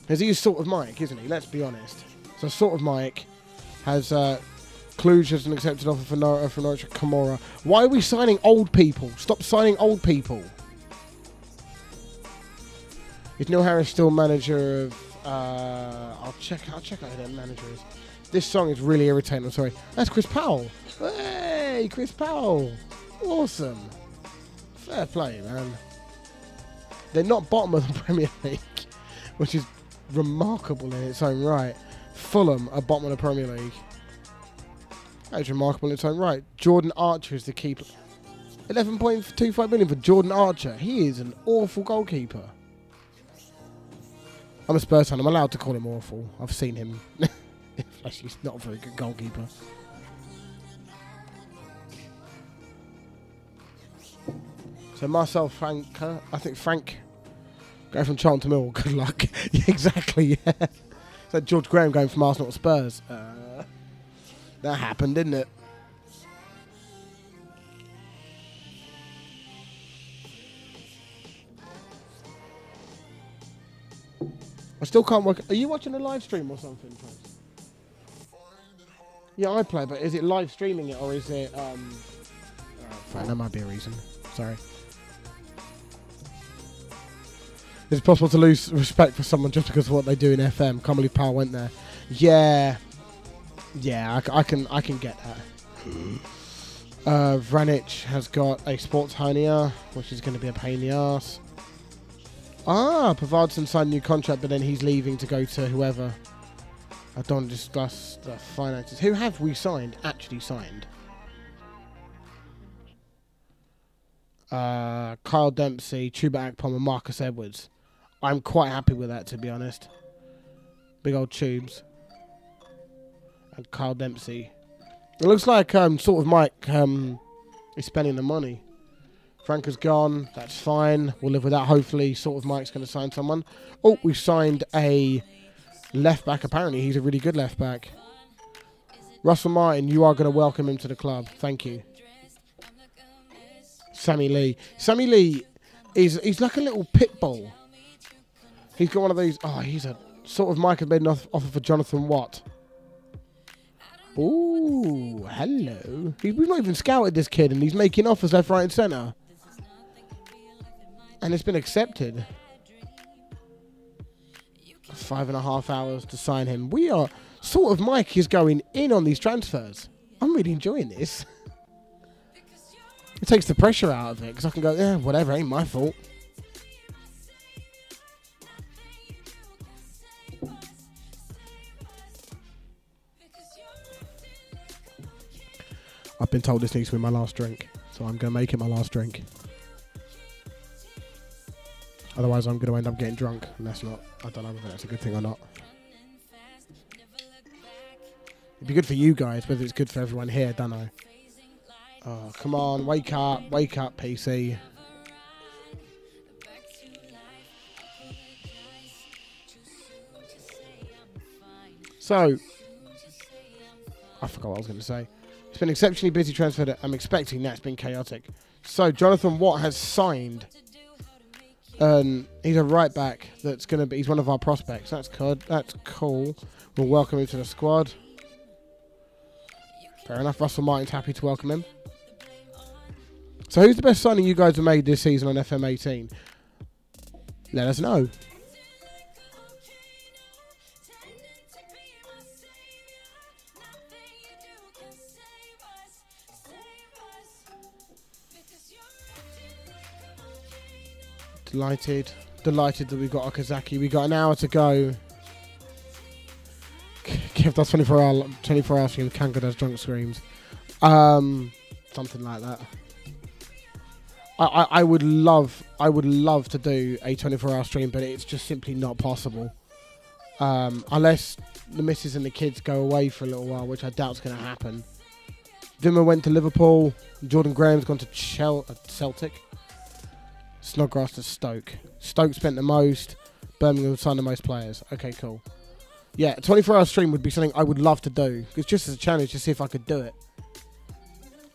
S1: Because he's sort of Mike, isn't he? Let's be honest. So sort of Mike has Cluj has an accepted offer for Norwich Camorra. Why are we signing old people? Stop signing old people. Is Neil Harris still manager of I'll check out who their manager is. This song is really irritating. I'm sorry. That's Chris Powell. Hey, Chris Powell. Awesome. Fair play, man. They're not bottom of the Premier League, which is remarkable in its own right. Fulham are bottom of the Premier League. That is remarkable in its own right. Jordan Archer is the keeper. 11.25 million for Jordan Archer. He is an awful goalkeeper. I'm a Spurs fan. I'm allowed to call him awful. I've seen him. Actually, he's not a very good goalkeeper. So Marcel Franca, I think Frank, going from Charlton to Mill. Good luck. Yeah, exactly. Yeah. So George Graham going from Arsenal to Spurs. That happened, didn't it? I still can't work. Are you watching a live stream or something, Chris? Yeah, I play, but is it live streaming it or is it? Fine, that might be a reason. Sorry. Is it possible to lose respect for someone just because of what they do in FM? Can't believe Powell went there. Yeah, I can get that. Vranic has got a sports hernia, which is going to be a pain in the ass. Pavardson signed a new contract, but then he's leaving to go to whoever. I don't want to discuss the finances. Who have we signed? Actually signed. Kyle Dempsey, Chuba Akpom, and Marcus Edwards. I'm quite happy with that, to be honest. Big old tubes. And Kyle Dempsey. It looks like sort of Mike is spending the money. Frank is gone. That's fine. We'll live with that. Hopefully, sort of Mike's going to sign someone. Oh, we've signed a left back. Apparently, he's a really good left back. Russell Martin, you are going to welcome him to the club. Thank you. Sammy Lee. Sammy Lee he's like a little pit bull. He's got one of these. Oh, he's a sort of Mike has made an offer for Jonathan Watt. Ooh, hello. We've not even scouted this kid, and he's making offers left, right, and centre. And it's been accepted. 5.5 hours to sign him. We are sort of Mike is going in on these transfers. I'm really enjoying this. It takes the pressure out of it because I can go, yeah, whatever, ain't my fault. I've been told this needs to be my last drink, so I'm going to make it my last drink. Otherwise, I'm going to end up getting drunk, and that's not, I don't know whether that's a good thing or not. It'd be good for you guys, whether it's good for everyone here, don't know. Oh, come on, wake up, PC. So, I forgot what I was going to say. It's been exceptionally busy transfer. I'm expecting that's been chaotic. So, Jonathan Watt has signed. He's a right back that's going to be, he's one of our prospects. That's good. That's cool. We'll welcome him to the squad. Fair enough. Russell Martin's happy to welcome him. So who's the best signing you guys have made this season on FM18? Let us know. Delighted that we've got Okazaki. We got an hour to go. Give us 24 hour stream. Kanka does drunk screams. Something like that. I would love to do a 24-hour stream, but it's just simply not possible. Unless the missus and the kids go away for a little while, which I doubt's going to happen. Vimmer went to Liverpool. Jordan Graham's gone to Celtic. Snodgrass to Stoke. Stoke spent the most. Birmingham signed the most players. Okay, cool. Yeah, a 24-hour stream would be something I would love to do. It's just as a challenge to see if I could do it.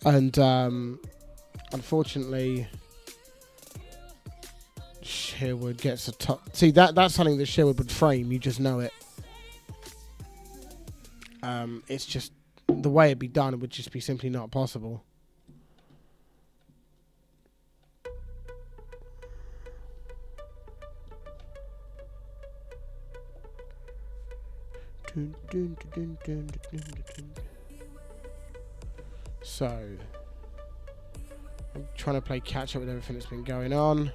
S1: And unfortunately, Sherwood gets a top. See, that's something that Sherwood would frame. You just know it. It's just the way it'd be done. It would just be simply not possible. So, I'm trying to play catch up with everything that's been going on.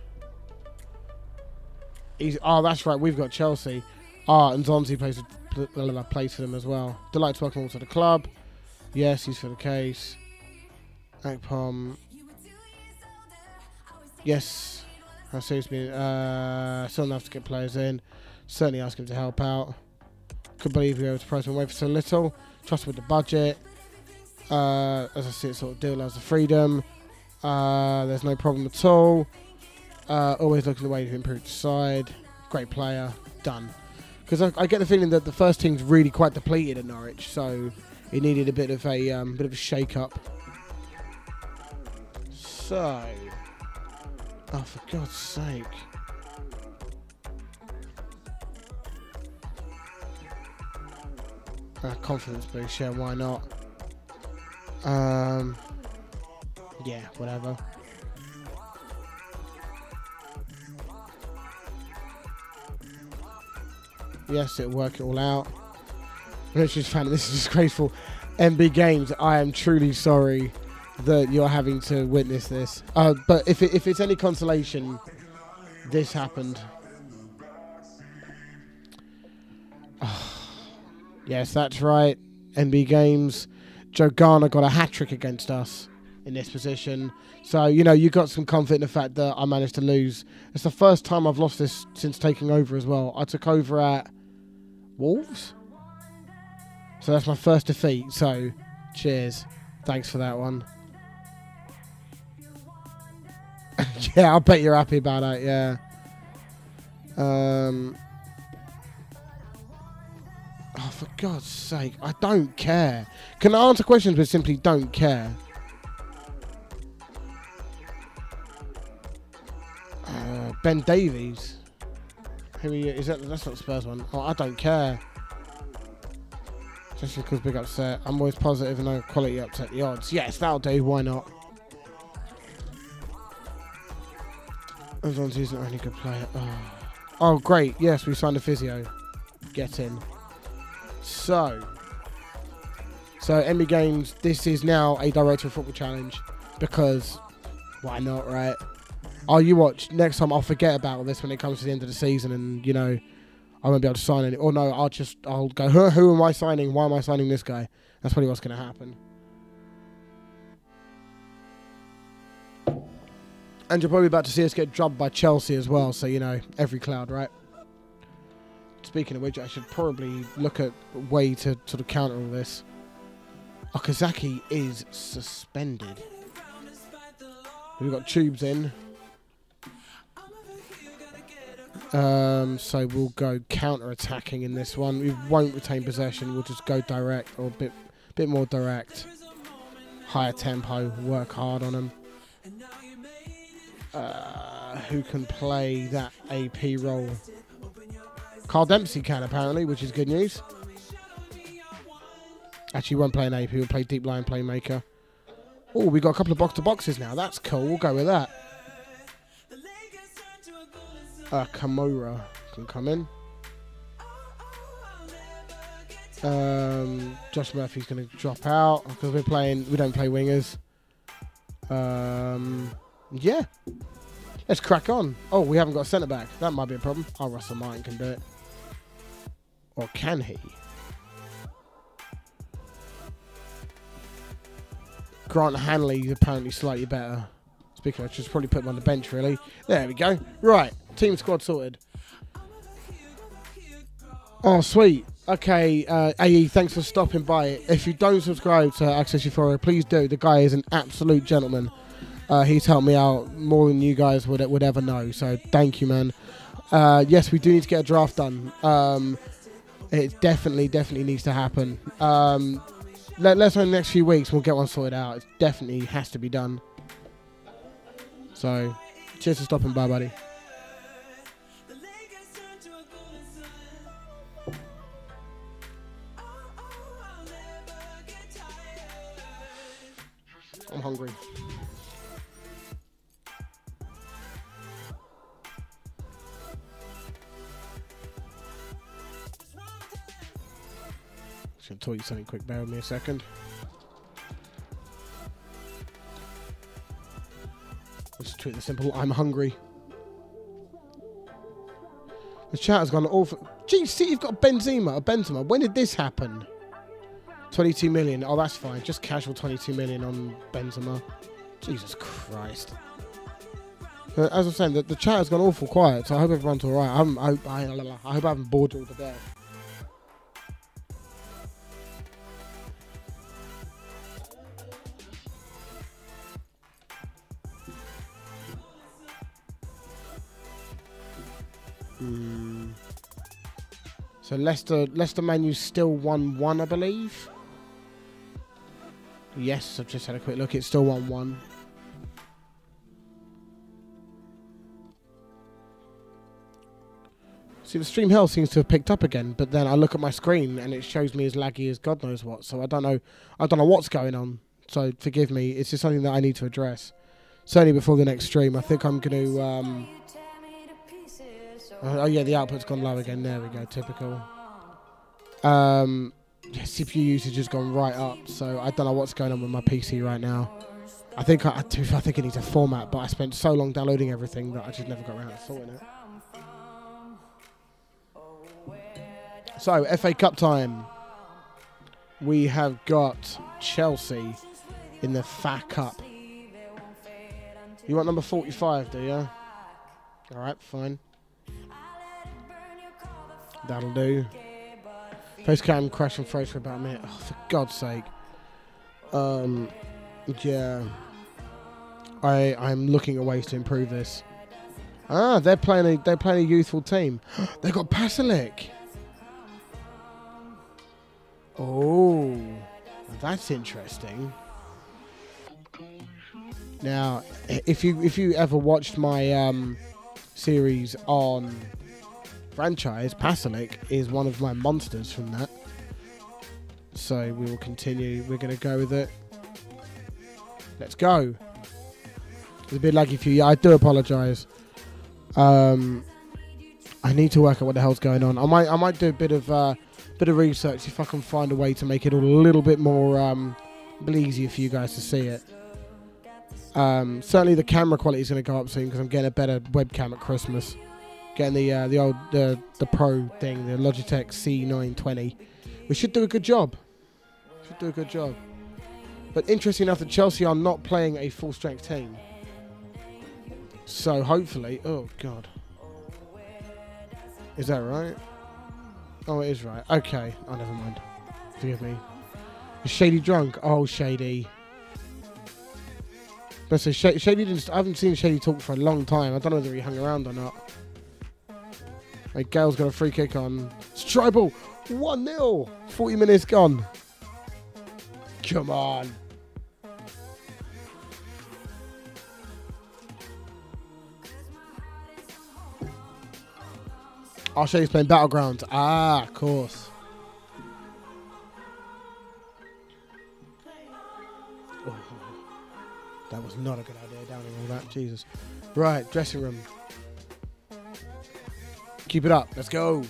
S1: Oh, that's right, we've got Chelsea. And Zonzi plays for them as well. Delight to welcome all to the club. Yes, he's for the case. Akpom. Yes. How serious been? Still enough to get players in. Certainly ask him to help out. Could believe we were able to price him away for so little. Trust with the budget. As I see it, sort of deal allows the freedom. There's no problem at all. Always looking the way to improve the side. Great player. Done. Because I get the feeling that the first team's really quite depleted at Norwich, so it needed a bit of a shake-up. So, oh, for God's sake! Confidence boost, yeah, why not? Yeah, whatever. Yes, it'll work it all out. Richard's fan, this is disgraceful. MB Games, I am truly sorry that you're having to witness this. But if it's any consolation, this happened. Yes, that's right. MB Games. Joe Garner got a hat-trick against us in this position. So, you know, you got some comfort in the fact that I managed to lose. It's the first time I've lost this since taking over as well. I took over at Wolves. So that's my first defeat. So, cheers. Thanks for that one. Yeah, I'll bet you're happy about that, yeah. Oh, for God's sake, I don't care. Can I answer questions but simply don't care? Ben Davies. Who are you? Is that? That's not the Spurs one. Oh, I don't care. Just because big upset. I'm always positive and no quality upset the odds. Yes, that'll do. Why not? As long as he's not any good player. Oh, great. Yes, we signed a physio. Get in. So MB Games, this is now a Director of Football Challenge because why not, right? Oh, you watch. Next time I'll forget about all this when it comes to the end of the season and, you know, I won't be able to sign any. Or no, I'll go, who am I signing? Why am I signing this guy? That's probably what's going to happen. And you're probably about to see us get drubbed by Chelsea as well. So, you know, every cloud, right? Speaking of which, I should probably look at a way to sort of counter all this. Okazaki is suspended. We've got Tubes in. So we'll go counter-attacking in this one. We won't retain possession. We'll just go direct or a bit more direct. Higher tempo. Work hard on them. Who can play that AP role? Carl Dempsey can, apparently, which is good news. Actually, won't play an AP. We'll play deep line playmaker. Oh, we got a couple of box-to-boxes now. That's cool. We'll go with that. Kamora can come in. Josh Murphy's going to drop out because we don't play wingers. Yeah. Let's crack on. Oh, we haven't got a centre back. That might be a problem. Oh, Russell Martin can do it. Or can he? Grant Hanley is apparently slightly better. Speaking of, just probably put him on the bench, really. There we go. Right. Team squad sorted. Oh, sweet. Okay, AE, thanks for stopping by. If you don't subscribe to Access Euphoria, please do. The guy is an absolute gentleman. He's helped me out more than you guys would ever know. So thank you, man. Yes, we do need to get a draft done. It definitely needs to happen. Let's know in the next few weeks. We'll get one sorted out. It definitely has to be done. So, cheers for stopping by, buddy. I'm hungry. Just going to tweet something quick. Bear with me a second. Let's tweet the simple, I'm hungry. The chat has gone awful. Gee, see, you've got Benzema. When did this happen? 22 million. Oh, that's fine. Just casual 22 million on Benzema. Jesus Christ. As I'm saying, the chat has gone awful quiet, so I hope everyone's alright. I hope I haven't bored you all to death. So Leicester Man U still 1-1, I believe. Yes, I've just had a quick look. It's still 1-1. See, the stream health seems to have picked up again, but then I look at my screen and it shows me as laggy as God knows what. So I don't know what's going on. So forgive me. It's just something that I need to address. Certainly before the next stream. I think I'm going to. Oh yeah, the output's gone low again. There we go. Typical. Yeah, CPU usage has gone right up. So I don't know what's going on with my PC right now. I think it needs a format, but I spent so long downloading everything that I just never got around to sorting it. So, FA Cup time. We have got Chelsea in the FA Cup. You want number 45, do you? Alright, fine. That'll do. Facecam crash and froze for about a minute. Oh, for God's sake. Yeah. I'm looking at ways to improve this. Ah, they're playing a youthful team. They've got Pasalic. Oh, that's interesting. Now, if you ever watched my series on franchise, Pasalic is one of my monsters from that. So we will continue. We're going to go with it. Let's go. It's a bit laggy for you. Yeah, I do apologise. I need to work out what the hell's going on. I might do a bit of research if I can find a way to make it all a little bit more a bit easier for you guys to see it. Certainly the camera quality is going to go up soon because I'm getting a better webcam at Christmas. Getting the Pro thing, the Logitech C920. We should do a good job. But interesting enough that Chelsea are not playing a full strength team. So hopefully, oh God. Is that right? Oh, it is right. Okay. Oh, never mind. Forgive me. Is Shady drunk? Oh, Shady. But so Shady didn't. I haven't seen Shady talk for a long time. I don't know whether he hung around or not. Like, Gale's got a free kick on. Stribal! 1-0! 40 minutes gone. Come on. I'll show you playing Battlegrounds. Ah, of course. Oh, that was not a good idea, downing all that. Jesus. Right, dressing room. Keep it up. Let's go.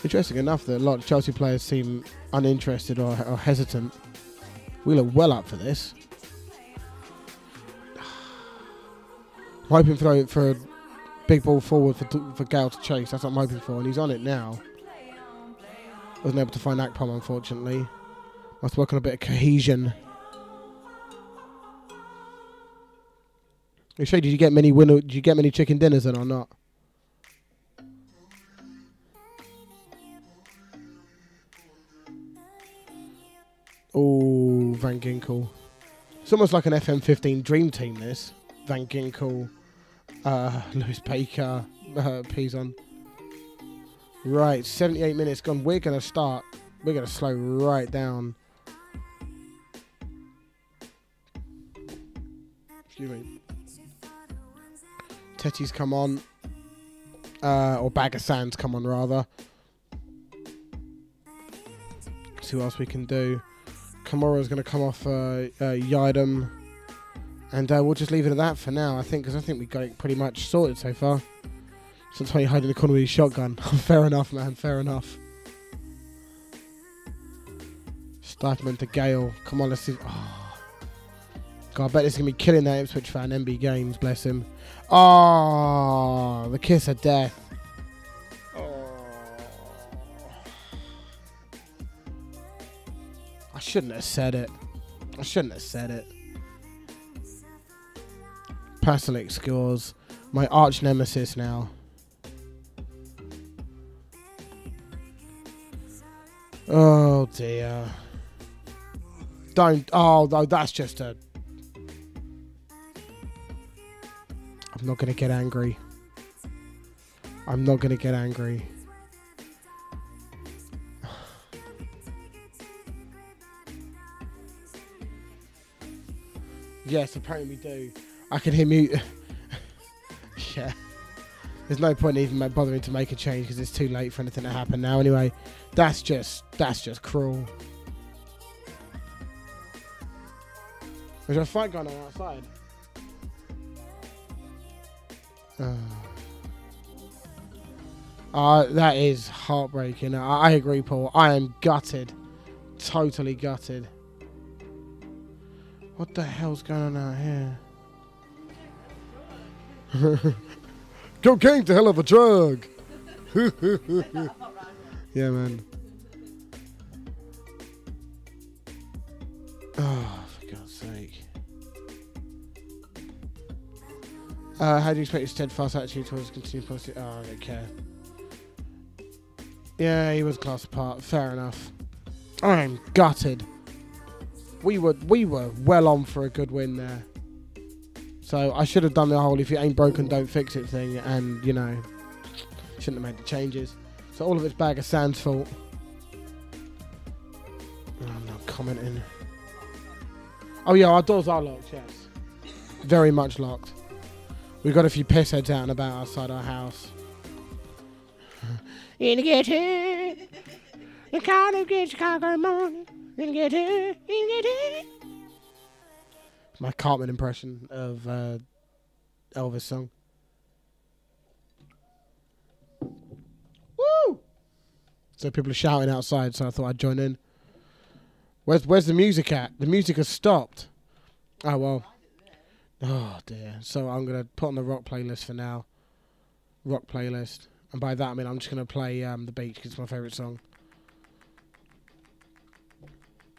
S1: Interesting enough that a lot of Chelsea players seem uninterested or hesitant. We look well up for this. I'm hoping for a big ball forward for Gale to chase. That's what I'm hoping for, and he's on it now. Wasn't able to find Akpom, unfortunately. Must work on a bit of cohesion. Shay, did you get many chicken dinners then or not? Oh, Van Ginkel. It's almost like an FM15 dream team, this. Van Ginkel, Lewis Baker, Pizon. Right, 78 minutes gone. We're going to start. We're going to slow right down. Excuse me. Tetty's come on. Or Bag of Sands come on, rather. See what else we can do. Kimura's going to come off Yidam. And we'll just leave it at that for now, I think, because I think we got it pretty much sorted so far. Since when you hide in the corner with your shotgun. Fair enough, man. Fair enough. Stiflement to Gale. Come on, let's see. Oh. God, I bet this is going to be killing that Ipswich fan. MB Games, bless him. Oh, the kiss of death. Oh. I shouldn't have said it. I shouldn't have said it. Pasalic scores. My arch nemesis now. Oh dear. Don't. Oh, no, that's just a. I'm not going to get angry. I'm not going to get angry. Yes, apparently we do. I can hear mute. Yeah. There's no point even bothering to make a change because it's too late for anything to happen now. Anyway, that's just cruel. There's a fight going on outside. That is heartbreaking. I agree, Paul. I am gutted. Totally gutted. What the hell's going on out here? Cocaine's a hell of a drug. Yeah, man. Oh, for God's sake. How do you expect your steadfast attitude towards continued positive? Oh, I don't care. Yeah, he was class apart. Fair enough. I'm gutted. We were well on for a good win there. So I should have done the whole if it ain't broken, don't fix it thing. And, you know, shouldn't have made the changes. So all of it's Bag of Sand's fault. Oh, I'm not commenting. Oh, yeah, our doors are locked, yes. Very much locked. We've got a few piss heads out and about outside our house. You're gonna get here. You can't get Chicago morning. You're gonna get here. You're gonna get here. My Cartman impression of Elvis song. Woo! So people are shouting outside, so I thought I'd join in. Where's the music at? The music has stopped. Oh, well. Oh, dear. So I'm going to put on the rock playlist for now. Rock playlist. And by that, I mean I'm just going to play The Beach because it's my favourite song.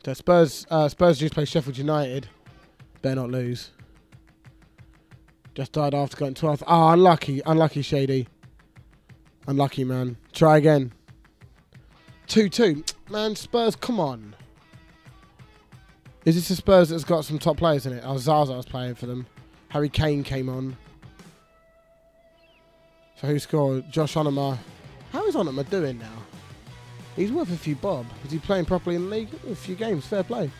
S1: So Spurs just play Sheffield United. Better not lose. Just died after going 12th. Oh, unlucky. Unlucky, Shady. Unlucky, man. Try again. 2-2. Man, Spurs, come on. Is this a Spurs that's got some top players in it? Oh, Zaza was playing for them. Harry Kane came on. So who scored? Josh Onoma. How is Onoma doing now? He's worth a few bob. Is he playing properly in the league? A few games. Fair play.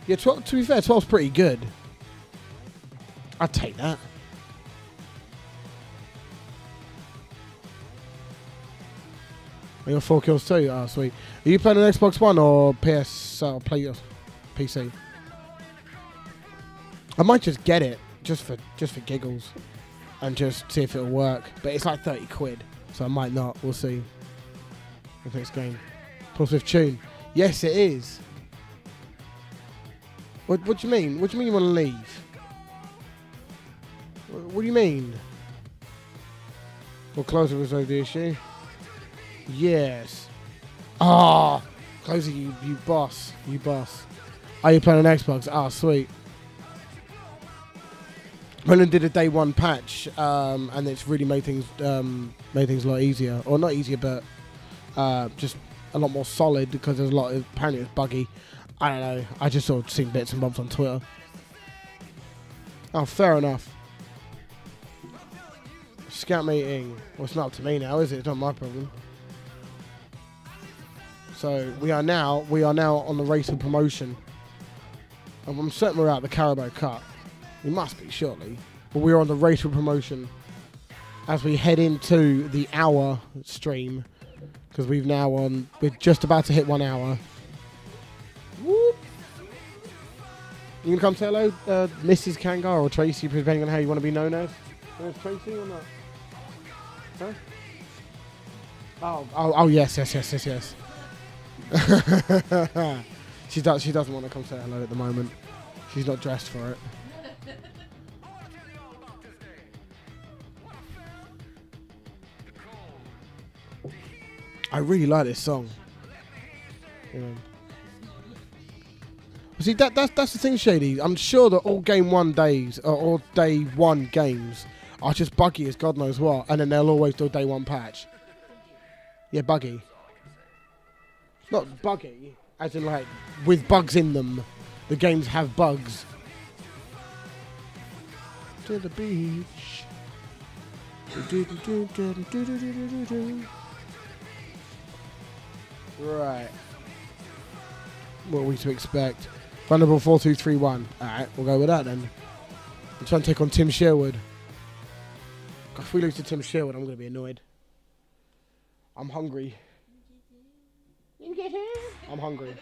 S1: Yeah, 12, to be fair, 12's pretty good. I'd take that. I got 4 kills too. Oh, sweet. Are you playing on Xbox One or PS? Play your PC. I might just get it just for giggles and just see if it'll work. But it's like 30 quid, so I might not. We'll see. The next game. Positive tune. Yes, it is. What do you mean? What do you mean you want to leave? What do you mean? Well, closer resolve the issue. Yes. Ah, closer, you boss. You boss. Are you playing on Xbox? Ah, sweet. Brendan did a day 1 patch, and it's really made things a lot easier, or not easier, but just a lot more solid because there's a lot. Apparently, it's buggy. I don't know. I just sort of seen bits and bobs on Twitter. Oh, fair enough. Scout meeting. Well, it's not up to me now, is it? It's not my problem. So we are now on the race of promotion. And I'm certain we're out the Carabao Cup. We must be, surely. But we're on the race for promotion as we head into the hour stream. Because we're just about to hit 1 hour. Woo! You can come say hello, Mrs. Kangar or Tracy, depending on how you want to be known as. Is Tracy or not? Huh? Oh, yes. She doesn't want to come say hello at the moment. She's not dressed for it. I really like this song. Yeah. See, that's the thing, Shady. I'm sure that all game one days or day one games are just buggy as God knows what, and then they'll always do a day one patch. Yeah, buggy. Not buggy, as in like with bugs in them. The games have bugs. To the beach. Right. What are we to expect? Vulnerable 4-2-3-1. Alright, we'll go with that then. I'm trying to take on Tim Sherwood. If we lose to Tim Sherwood, I'm going to be annoyed. I'm hungry. I'm hungry.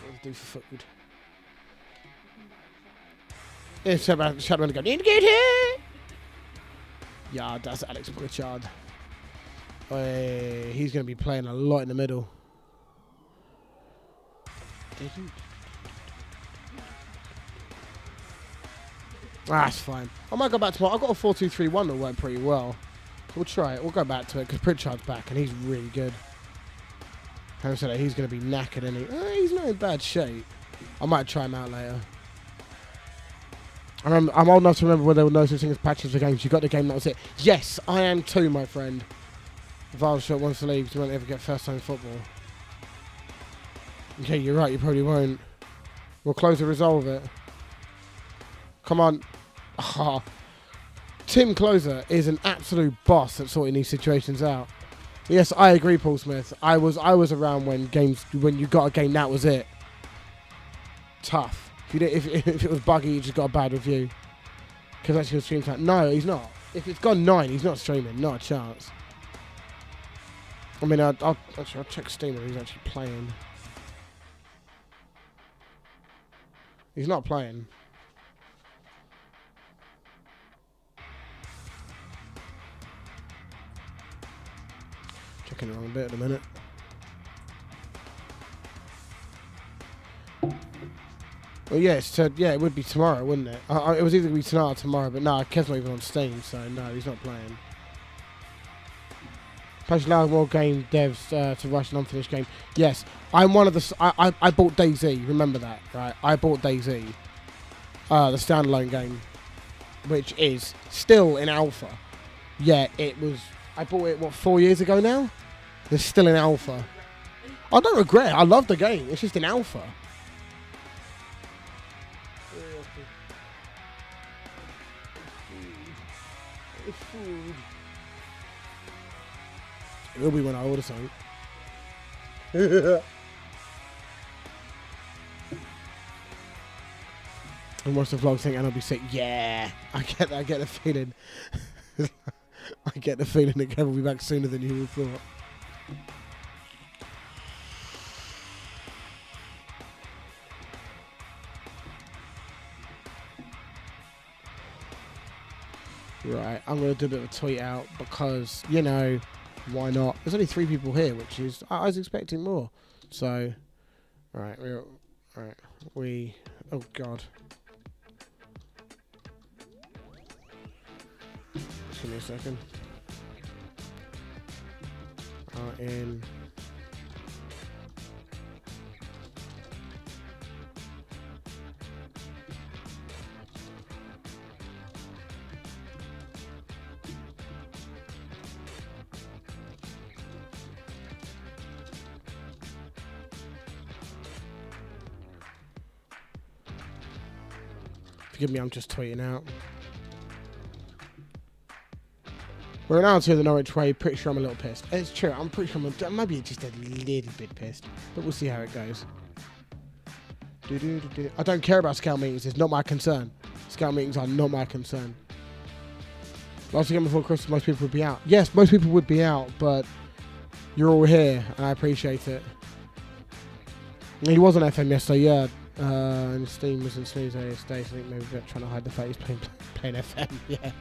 S1: What do for food? Yeah, Shadowman go, need to get here! Yeah, that's Alex Pritchard. He's going to be playing a lot in the middle. That's fine. I might go back to my... I've got a 4-2-3-1 that went pretty well. We'll try it. We'll go back to it because Pritchard's back and he's really good. Having said that, he's going to be knackered, isn't he? He's not in bad shape. I might try him out later. I'm old enough to remember where there were no such thing as patches for games. You got the game, that was it. Yes, I am too, my friend. If I was shot once to leave, you won't ever get first time football. Okay, you're right, you probably won't. We'll close and resolve it. Come on. Oh. Tim Closer is an absolute boss at sorting these situations out. Yes, I agree, Paul Smith. I was around when you got a game, that was it. Tough. If it was buggy, you just got a bad review. Because actually stream time. No, he's not. If it's gone 9, he's not streaming. Not a chance. I mean, I'll check Steam if he's actually playing. He's not playing. Checking it on a bit at the minute. Well, yes, it would be tomorrow, wouldn't it? It was either going to be tonight or tomorrow, but no, Kev's not even on Steam, so no, he's not playing. Patch allows more game devs to rush an unfinished game. Yes, I'm one of the... I bought DayZ, remember that, right? I bought DayZ, the standalone game, which is still in alpha. Yeah, it was... I bought it, 4 years ago now? It's still in alpha. I don't regret it, I love the game, it's just in alpha. It's food. It'll be when I order something. And watch the vlog thing and I'll be sick. Yeah, I get the feeling. I get the feeling that Kev will be back sooner than you would have thought. Right, I'm going to do a bit of a tweet out because, you know, why not? There's only 3 people here, which is... I was expecting more. So, right, oh, God. Just give me a second. In... Forgive me, I'm just tweeting out. We're an hour to the Norwich way. Pretty sure I'm a little pissed. It's true. I'm pretty sure I'm maybe just a little bit pissed. But we'll see how it goes. I don't care about scout meetings. It's not my concern. Scout meetings are not my concern. Last weekend before Christmas, most people would be out. Yes, most people would be out, but you're all here, and I appreciate it. He was on FM yesterday, yeah. And Steam was in snooze earlier today, so I think maybe they're trying to hide the fact he's playing FM. Yeah,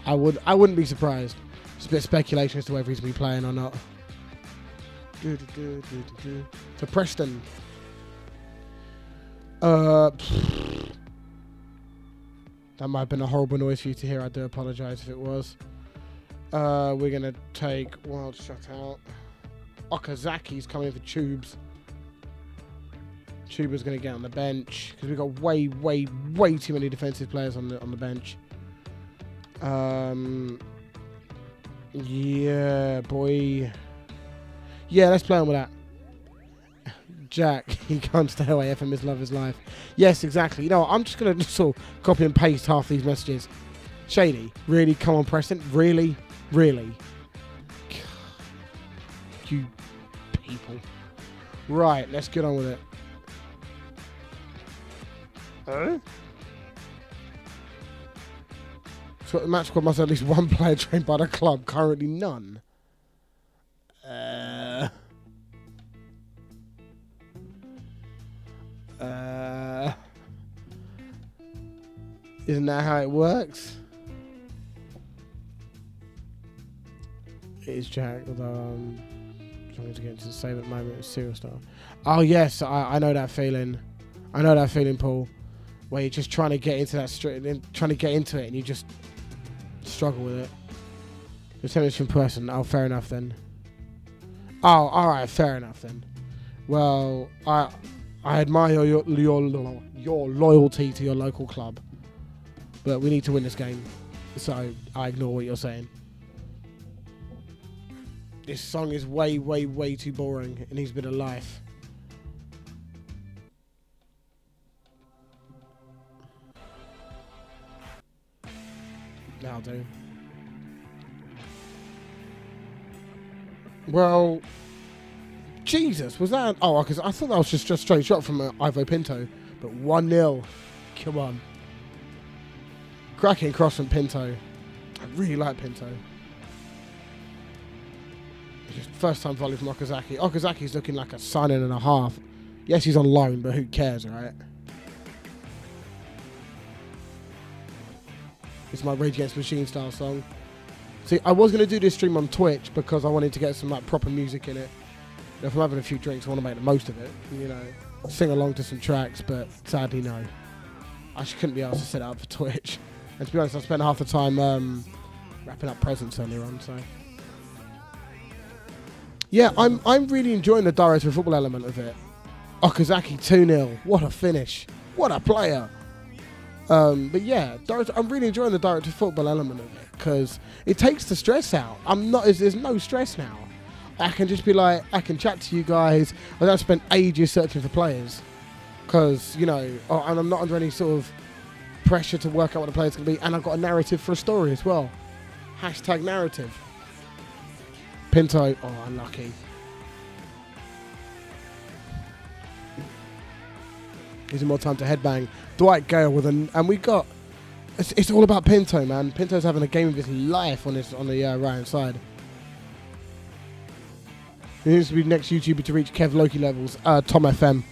S1: I wouldn't be surprised. It's a bit of speculation as to whether he's going to be playing or not. To Preston. That might have been a horrible noise for you to hear. I do apologise if it was. We're going to take Wild Shutout. Okazaki's coming for Tubes. Tuba's going to get on the bench because we've got way too many defensive players on the bench. Yeah, boy. Yeah, let's play on with that. Jack, he can't stay away from his love his life. Yes, exactly. You know what, I'm just going to sort of copy and paste half these messages. Shady, really? Come on, Preston. Really? Really? You people. Right, let's get on with it. So the match squad must have at least one player trained by the club. Currently none. Isn't that how it works? It is Jack, although I'm trying to get into the same at the moment as Serial Star. Oh yes, I know that feeling. I know that feeling, Paul. Where you're just trying to get into that trying to get into it and you just struggle with it. You're telling us from person. Oh, fair enough then. Oh, alright, fair enough then. Well, I admire your loyalty to your local club. But we need to win this game. So I ignore what you're saying. This song is way too boring. It needs a bit of life. That'll do. Well, Jesus, was that? Oh, because I thought that was just straight shot from Ivo Pinto. But 1-0. Come on. Cracking cross from Pinto. I really like Pinto. Just first time volley from Okazaki. Okazaki's looking like a signing and a half. Yes, he's on loan, but who cares, right? It's my Rage Against the Machine style song. See, I was going to do this stream on Twitch because I wanted to get some like proper music in it. You know, if I'm having a few drinks, I want to make the most of it. You know, sing along to some tracks, but sadly, no. I just couldn't be able to set it up for Twitch. And to be honest, I spent half the time wrapping up presents earlier on, so... Yeah, I'm really enjoying the director of football element of it. Okazaki 2-0. What a finish. What a player. But yeah, I'm really enjoying the director of football element of it because it takes the stress out. There's no stress now. I can just be like, I can chat to you guys. I don't spend ages searching for players because, you know, and I'm not under any sort of pressure to work out what the player's going to be. And I've got a narrative for a story as well. Hashtag narrative. Pinto, oh, unlucky. Gives him more time to headbang. Dwight Gale with and we got. It's all about Pinto, man. Pinto's having a game of his life on the right hand side. He needs to be the next YouTuber to reach Kev Loki levels. Tom FM,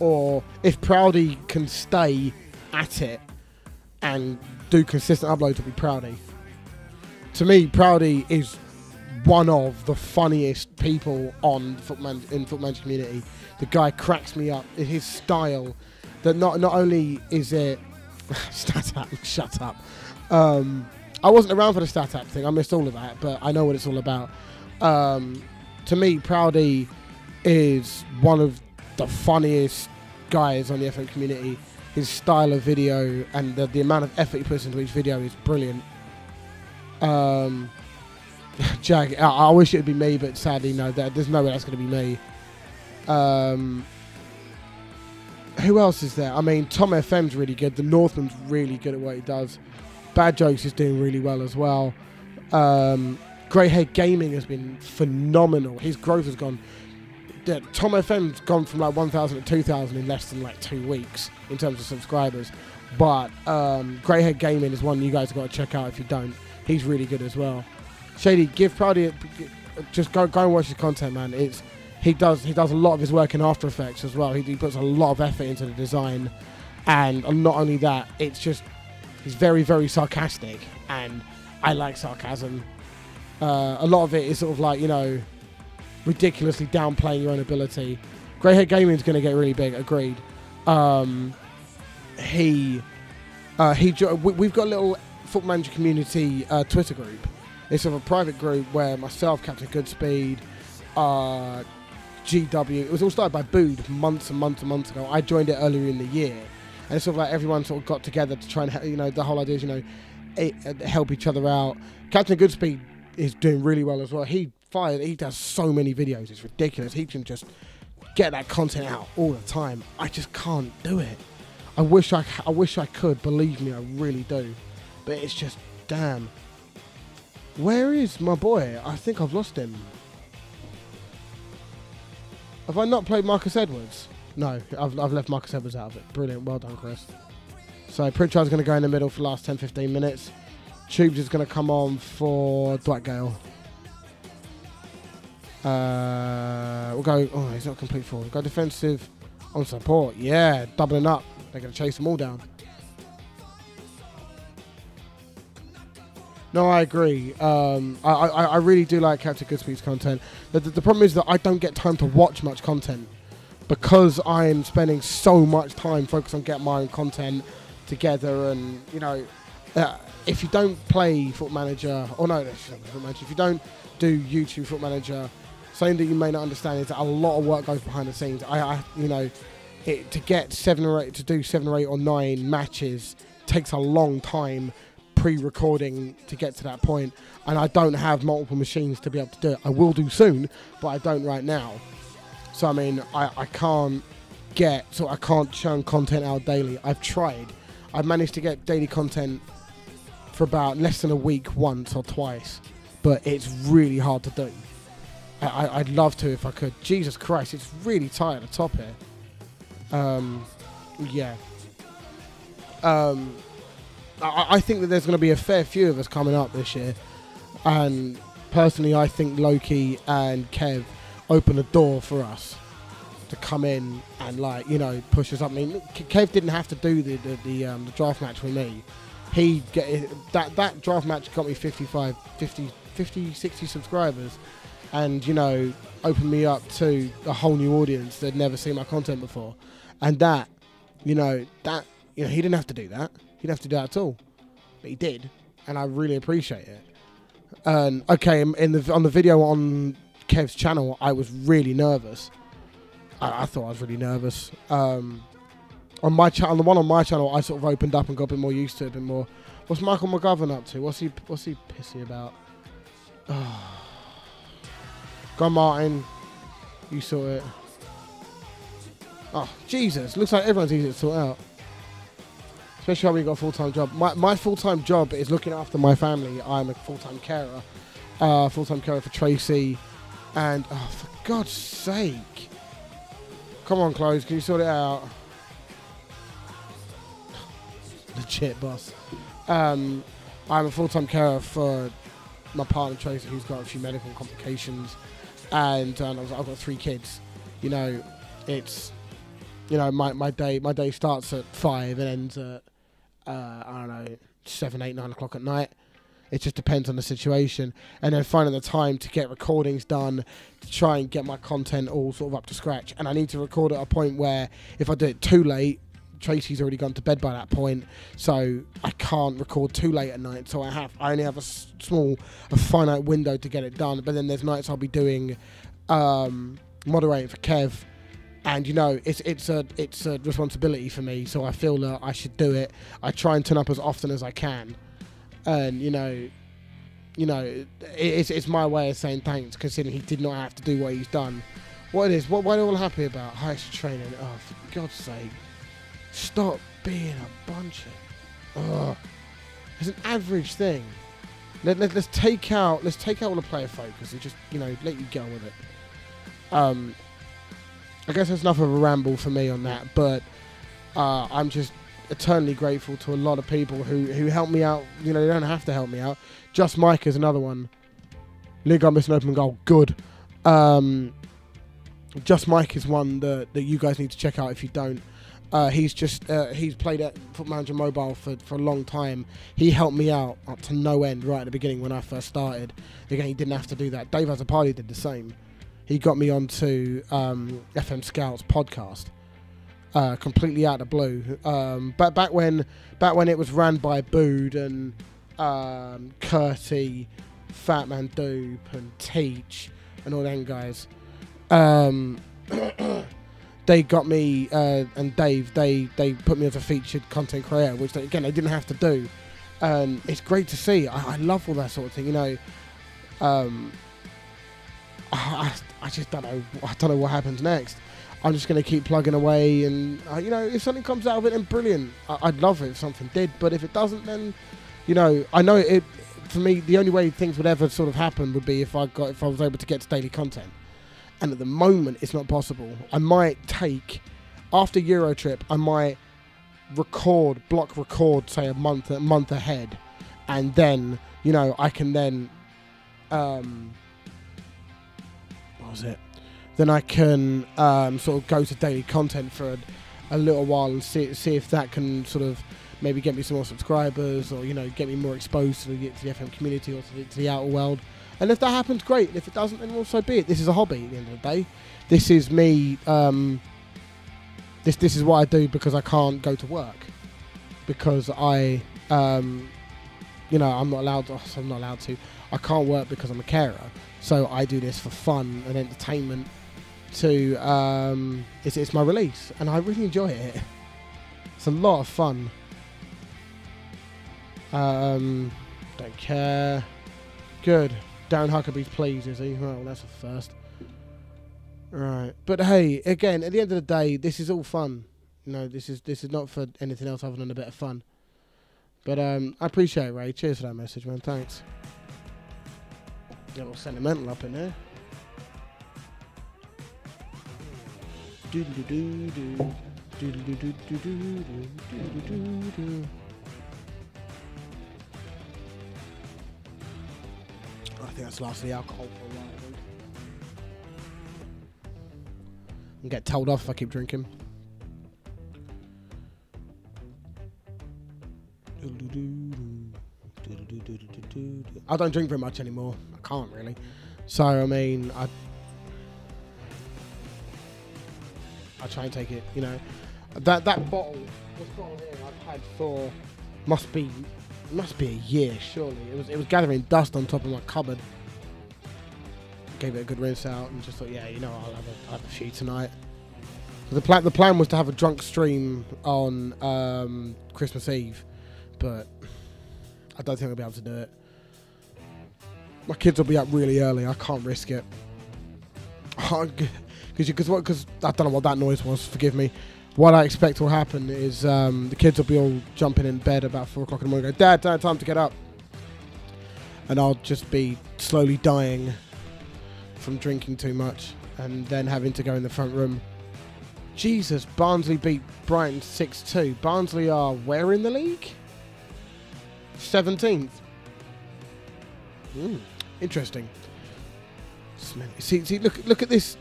S1: or if Proudy can stay at it and do consistent uploads, it'll be Proudy. To me, Proudy is one of the funniest people in Footman's community. The guy cracks me up. His style, that not only is it stat app, shut up. I wasn't around for the stat app thing. I missed all of that, but I know what it's all about. To me, Proudy is one of the funniest guys on the FM community. His style of video and the amount of effort he puts into each video is brilliant. Jag, I wish it would be me, but sadly, no. There's no way that's going to be me. Who else is there? I mean, Tom FM's really good. The Northman's really good at what he does. Bad Jokes is doing really well as well. Greyhead Gaming has been phenomenal. His growth has gone... Tom FM's gone from like 1,000 to 2,000 in less than like 2 weeks in terms of subscribers. But Greyhead Gaming is one you guys have got to check out if you don't. He's really good as well. Shady, give Proudy just go and watch his content, man. he does a lot of his work in After Effects as well. He puts a lot of effort into the design, and not only that, it's just he's very, very sarcastic, and I like sarcasm. A lot of it is sort of like, you know, ridiculously downplaying your own ability. Greyhead Gaming is going to get really big, agreed. We've got a little Football Manager community Twitter group. It's sort of a private group where myself, Captain Goodspeed, GW, it was all started by Bood months and months and months ago. I joined it earlier in the year, and it's sort of like everyone sort of got together to try and, you know, the whole idea is, you know, help each other out. Captain Goodspeed is doing really well as well. He does so many videos, it's ridiculous. He can just get that content out all the time. I just can't do it. I wish I could, believe me, I really do. But it's just, damn. Where is my boy? I think I've lost him. Have I not played Marcus Edwards? No, I've left Marcus Edwards out of it. Brilliant, well done, Chris. So Pritchard's going to go in the middle for the last 10-15 minutes. Tubes is going to come on for Dwight Gale. We'll go, oh, he's not complete forward. We'll go defensive on support. Yeah, doubling up. They're going to chase them all down. No, I agree. I really do like Captain Goodspeed's content. The problem is that I don't get time to watch much content because I'm spending so much time focused on getting my own content together. And, you know, if you don't play Foot Manager, or no, Foot Manager, if you don't do YouTube Foot Manager, something that you may not understand is that a lot of work goes behind the scenes. You know, to do 7 or 8 or 9 matches takes a long time pre-recording to get to that point, and I don't have multiple machines to be able to do it. I will do soon, but I don't right now. So I mean, I can't churn content out daily. I've tried. I've managed to get daily content for about less than a week once or twice, but it's really hard to do. I'd love to if I could. Jesus Christ, it's really tight at the top here. Yeah. I think that there's going to be a fair few of us coming up this year, and personally I think Loki and Kev open a door for us to come in and, like, you know, push us up. I mean, Kev didn't have to do the draft match with me. That draft match got me 50, 60 subscribers, and, you know, opened me up to a whole new audience that had never seen my content before. And that, you know, he didn't have to do that. He didn't have to do that at all, but he did, and I really appreciate it. And okay, on the video on Kev's channel, I was really nervous. I thought I was really nervous. On my channel, the one on my channel, I sort of opened up and got a bit more used to it, a bit more. What's Michael McGovern up to? What's he pissy about? Oh. Go on, Martin. You saw it. Oh, Jesus. Looks like everyone's easy to sort out. Especially when you've got a full-time job. My full-time job is looking after my family. I'm a full-time carer. Full-time carer for Tracy. And, oh, for God's sake. Come on, Close. Can you sort it out? Legit, boss. I'm a full-time carer for my partner, Tracy, who's got a few medical complications. And I've got 3 kids. You know, it's... You know, my day starts at 5 and ends at, I don't know, 7, 8, 9 o'clock at night. It just depends on the situation. And then finding the time to get recordings done, to try and get my content all sort of up to scratch. And I need to record at a point where if I do it too late, Tracy's already gone to bed by that point. So I can't record too late at night. So I only have a finite window to get it done. But then there's nights I'll be doing moderating for Kev. And, you know, it's a responsibility for me, so I feel that I should do it. I try and turn up as often as I can, and you know, it's my way of saying thanks, considering he did not have to do what he's done. What are we all happy about? Highest training. Oh, for God's sake, stop being a bunch of. It's an average thing. Let's take out all the player focus and just, you know, let you get on with it. I guess that's enough of a ramble for me on that, but I'm just eternally grateful to a lot of people who help me out. You know, they don't have to help me out. Just Mike is another one. Lingard missed an open goal. Good. Just Mike is one that you guys need to check out if you don't. He's played at Football Manager Mobile for a long time. He helped me out up to no end right at the beginning when I first started. Again, he didn't have to do that. Dave Azapali did the same. He got me onto FM Scout's podcast completely out of the blue. But back when it was ran by Bood and Curty, Fatman Dupe and Teach and all them guys. They got me and Dave. They put me as a featured content creator, which they didn't have to do. And it's great to see. I love all that sort of thing. You know, I just don't know. I don't know what happens next. I'm just going to keep plugging away, and you know, if something comes out of it, then brilliant. I'd love it if something did, but if it doesn't, then you know, I know it. For me, the only way things would ever sort of happen would be if I was able to get to daily content. And at the moment, it's not possible. I might take, after Eurotrip, I might block record, say a month ahead. And then, you know, I can then, what was it? Then I can sort of go to daily content for a little while and see if that can sort of maybe get me some more subscribers, or, you know, get me more exposed to the FM community or to the outer world. And if that happens, great. And if it doesn't, then also be it. This is a hobby at the end of the day. This is me. This is what I do because I can't go to work. Because you know, I'm not allowed to. I can't work because I'm a carer. So I do this for fun and entertainment. It's my release, and I really enjoy it. It's a lot of fun. Don't care. Good. Darren Huckabee's pleased, is he? Well, that's a first. Right. But hey, again, at the end of the day, this is all fun. You know, this is not for anything else other than a bit of fun. But I appreciate it, Ray. Cheers for that message, man. Thanks. Get a little sentimental up in there. I think that's lastly alcohol for a while. And get told off if I keep drinking. I don't drink very much anymore. I can't really. So I mean, I try and take it. You know, that bottle, this bottle here, I've had for must be a year, surely. It was gathering dust on top of my cupboard. Gave it a good rinse out and just thought, yeah, you know, I'll have a few tonight. So the plan was to have a drunk stream on Christmas Eve, but I don't think I'll be able to do it. My kids will be up really early. I can't risk it. Because I don't know what that noise was. Forgive me. What I expect will happen is the kids will be all jumping in bed about 4 o'clock in the morning. Go, Dad, time to get up. And I'll just be slowly dying from drinking too much and then having to go in the front room. Jesus, Barnsley beat Brighton 6-2. Barnsley are where in the league? 17th. Interesting. See, look at this.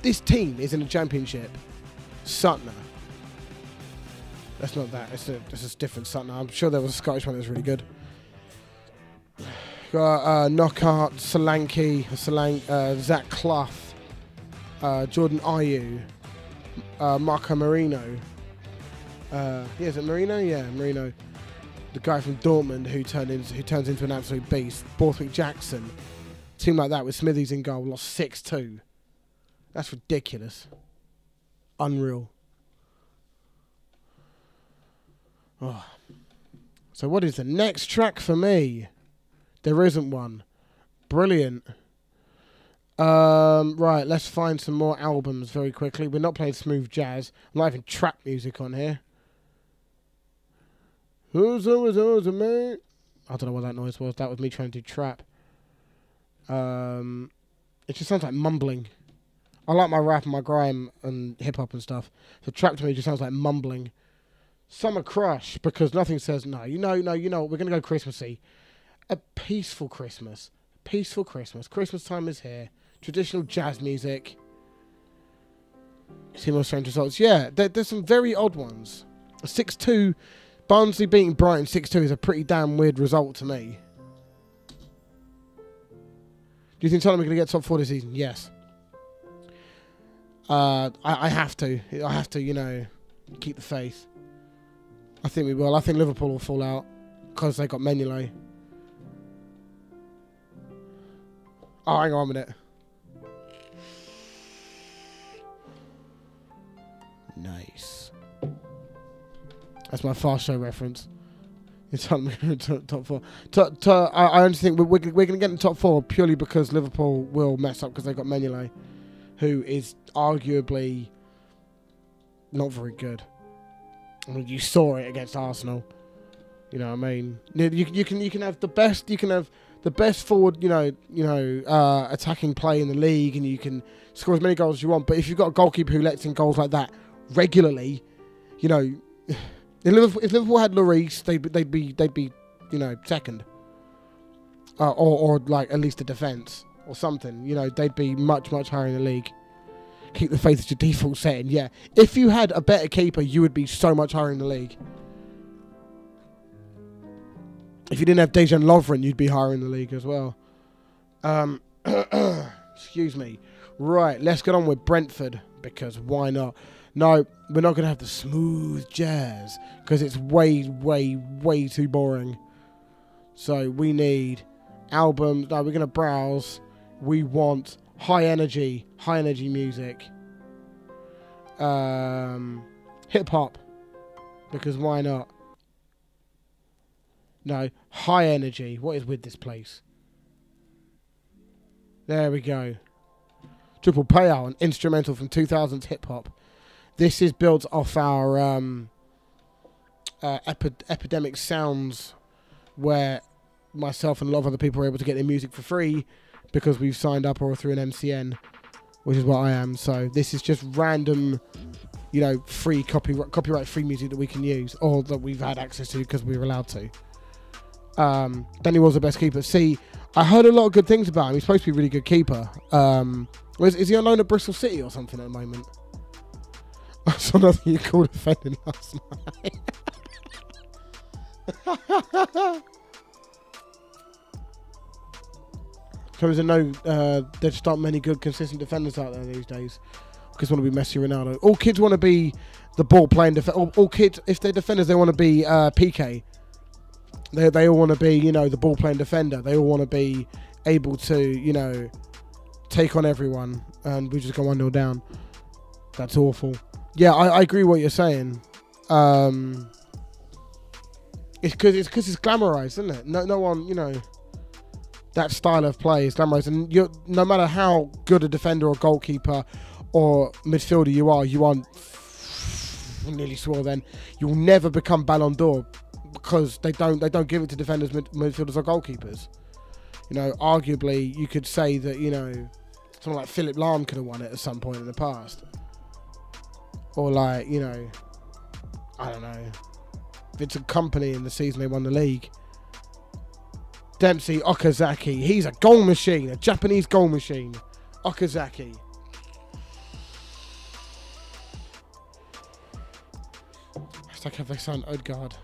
S1: This team is in the Championship. Sutner. That's not that. It's a different Sutner. I'm sure there was a Scottish one that was really good. Got Knockout, Solanke, Zach Clough, Jordan Ayew, Marco Marino. Is it Marino? Yeah, Marino. The guy from Dortmund who turns into an absolute beast. Borthwick Jackson. Team like that with Smithies in goal lost 6-2. That's ridiculous. Unreal. Oh. So what is the next track for me? There isn't one. Brilliant. Right, let's find some more albums very quickly. We're not playing smooth jazz. I'm not having trap music on here. Who's me? I don't know what that noise was. That was me trying to do trap. It just sounds like mumbling. I like my rap and my grime and hip hop and stuff. So trap to me just sounds like mumbling. Summer Crush, because nothing says no. You know, we're gonna go Christmassy. A peaceful Christmas. Peaceful Christmas. Christmas time is here. Traditional jazz music. See more strange results. Yeah, there's some very odd ones. 6-2, Barnsley beating Brighton 6-2 is a pretty damn weird result to me. Do you think Tottenham are going to get top 4 this season? Yes. I have to. I have to, you know, keep the faith. I think we will. I think Liverpool will fall out because they got Mignolet. Oh, hang on a minute. Nice. That's my Fast Show reference. It's top 4. I honestly think we're going to get in the top 4 purely because Liverpool will mess up because they got Mignolet, who is arguably not very good. I mean, you saw it against Arsenal. You know what I mean? You can have the best forward, attacking play in the league, and you can score as many goals as you want. But if you've got a goalkeeper who lets in goals like that regularly, you know, if Liverpool had Lloris, they'd be second, or like at least a defence or something. You know, they'd be much higher in the league. Keep the faith as your default setting. Yeah, if you had a better keeper, you would be so much higher in the league. If you didn't have Dejan Lovren, you'd be higher in the league as well. Excuse me. Right, let's get on with Brentford, because why not? No, we're not going to have the smooth jazz, because it's way too boring. So we need albums. No, we're going to browse. We want high energy music. Hip hop, because why not? No, high energy. What is with this place? There we go. Triple Payout, an instrumental from 2000s hip hop. This is built off our Epidemic Sounds, where myself and a lot of other people are able to get their music for free because we've signed up or through an MCN, which is what I am. So this is just random, you know, free copyright free music that we can use, or that we've had access to because we were allowed to. Danny was the best keeper. See, I heard a lot of good things about him. He's supposed to be a really good keeper. Is he on loan at Bristol City or something at the moment? I saw nothing you called offending last night. So there's there just aren't many good, consistent defenders out there these days. Kids want to be Messi, Ronaldo. All kids want to be the ball playing defender. All kids, if they're defenders, they want to be PK. They all want to be, you know, the ball playing defender. They all want to be able to, you know, take on everyone, and we just go 1-0 down. That's awful. Yeah, I agree with what you're saying. It's because it's glamorized, isn't it? No one, you know, that style of play is glamorized, and no matter how good a defender or goalkeeper or midfielder you are nearly swore then, you'll never become Ballon d'Or because they don't give it to defenders, midfielders or goalkeepers. You know, arguably you could say that, you know, someone like Philip Lahm could have won it at some point in the past. Or like, you know, I don't know, Vincent Kompany in the season they won the league. Dempsey, Okazaki, he's a goal machine, a Japanese goal machine. Okazaki. It's like, have they signed Odegaard?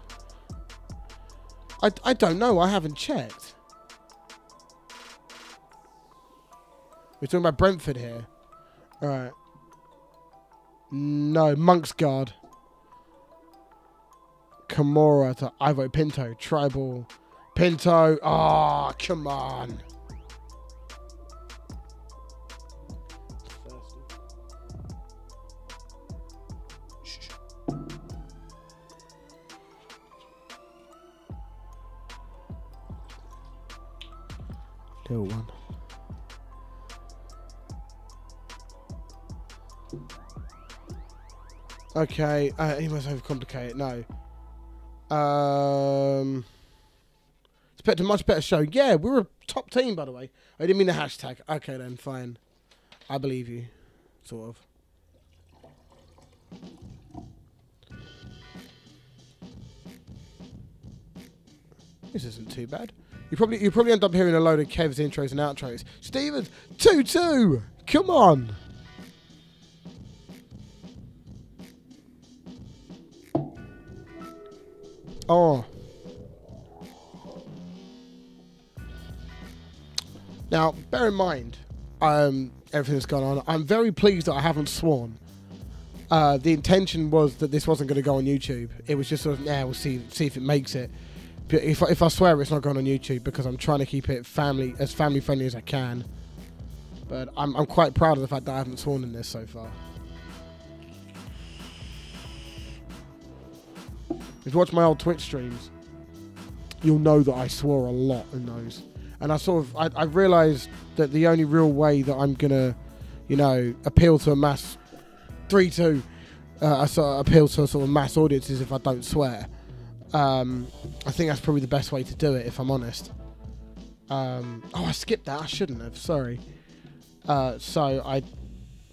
S1: I don't know, I haven't checked. We're talking about Brentford here. Alright. No, Monk's Guard. Kimura to Ivo Pinto. Tribal. Pinto. Oh, come on. Little one. Okay, he must overcomplicate it. No. Expect a much better show. Yeah, we were a top team, by the way. I didn't mean the hashtag. Okay, then, fine. I believe you. Sort of. This isn't too bad. You probably end up hearing a load of Kev's intros and outros. Stevens, 2-2. Come on. Oh. Now, bear in mind, everything that's gone on. I'm very pleased that I haven't sworn. The intention was that this wasn't going to go on YouTube. It was just sort of, we'll see if it makes it. But if I swear, it's not going on YouTube because I'm trying to keep it family friendly as I can. But I'm quite proud of the fact that I haven't sworn in this so far. If you watch my old Twitch streams, you'll know that I swore a lot in those. And I realised that the only real way that I'm gonna, appeal to a mass 3-2, I sort of appeal to a sort of mass audience is if I don't swear. I think that's probably the best way to do it, if I'm honest. I skipped that. I shouldn't have. Sorry. So I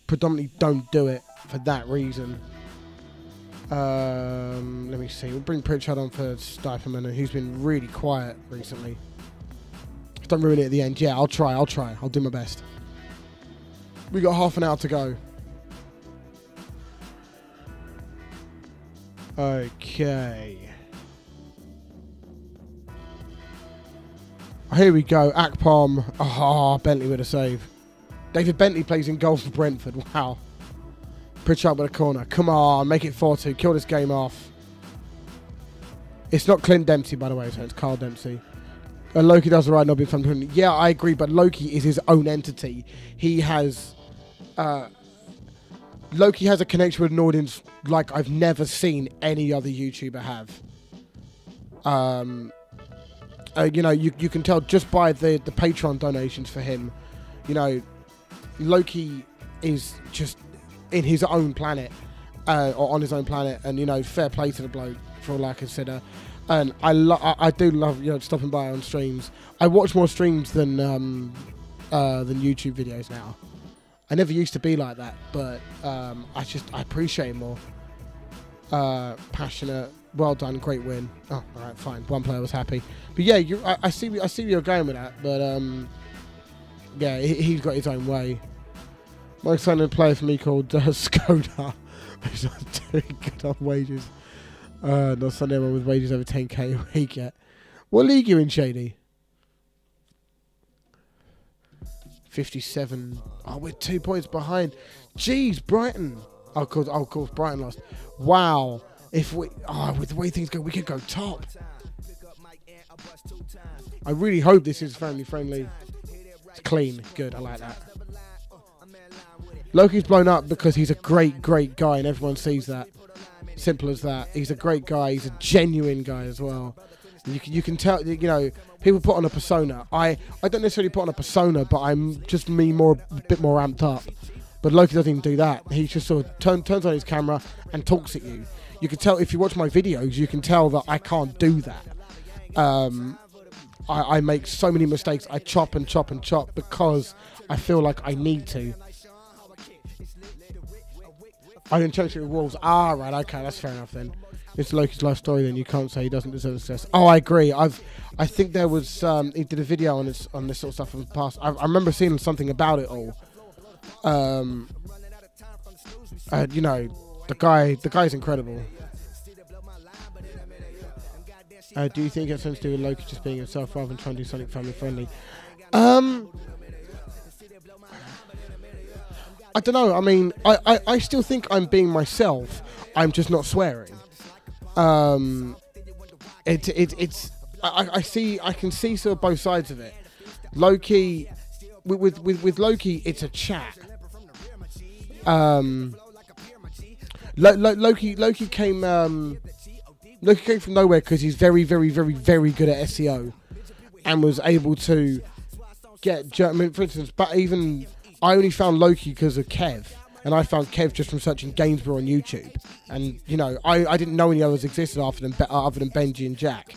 S1: predominantly don't do it for that reason. Let me see. We'll bring Pritchard on for Stiperman, who's been really quiet recently. Don't ruin it at the end. Yeah, I'll try. I'll do my best. We got half an hour to go. Okay. Here we go. Akpom. Oh, Bentley with a save. David Bentley plays in goal for Brentford. Wow. Pritchard with a corner. Come on, make it 4-2. Kill this game off. It's not Clint Dempsey, by the way, so it's Carl Dempsey. Loki does the right, not being fun. Yeah, I agree, but Loki is his own entity. He has... Loki has a connection with an audience like I've never seen any other YouTuber have. You can tell just by the Patreon donations for him. Loki is just in his own planet, or on his own planet, and fair play to the bloke for all I consider. And I do love stopping by on streams. I watch more streams than YouTube videos now. I never used to be like that, but I appreciate it more. Passionate, well done, great win. Oh, all right, fine. One player was happy, but yeah, I see where you're going with that. But yeah, he's got his own way. My son had a player for me called Skoda. He's not doing good on wages. Not Sunday one with wages over 10k a week yet. What league you in, Shady? 57. Oh, we're 2 points behind. Jeez, Brighton. Of course, Brighton lost. Wow. With the way things go, we could go top. I really hope this is family friendly. It's clean. Good. I like that. Loki's blown up because he's a great guy and everyone sees that. Simple as that. He's a great guy. He's a genuine guy as well. You can tell, people put on a persona. I don't necessarily put on a persona, but I'm just a bit more amped up. But Loki doesn't even do that. He just sort of turns on his camera and talks at you. You can tell, if you watch my videos, you can tell that I can't do that. I make so many mistakes. I chop and chop and chop because I feel like I need to. I can change it with Wolves. Ah, right, okay, that's fair enough then. It's Loki's life story, then you can't say he doesn't deserve success. Oh, I agree. I think there was he did a video on this sort of stuff in the past. I remember seeing something about it all. The guy's incredible. Do you think it has something to do with Loki just being himself rather than trying to do something family friendly? I don't know. I mean, I still think I'm being myself. I'm just not swearing. I can see sort of both sides of it. Loki, with Loki, it's a chat. Loki came from nowhere because he's very good at SEO and was able to get. I mean, for instance, but even I only found Loki because of Kev. And I found Kev just from searching Gainsborough on YouTube. And, I didn't know any others existed other than Benji and Jack.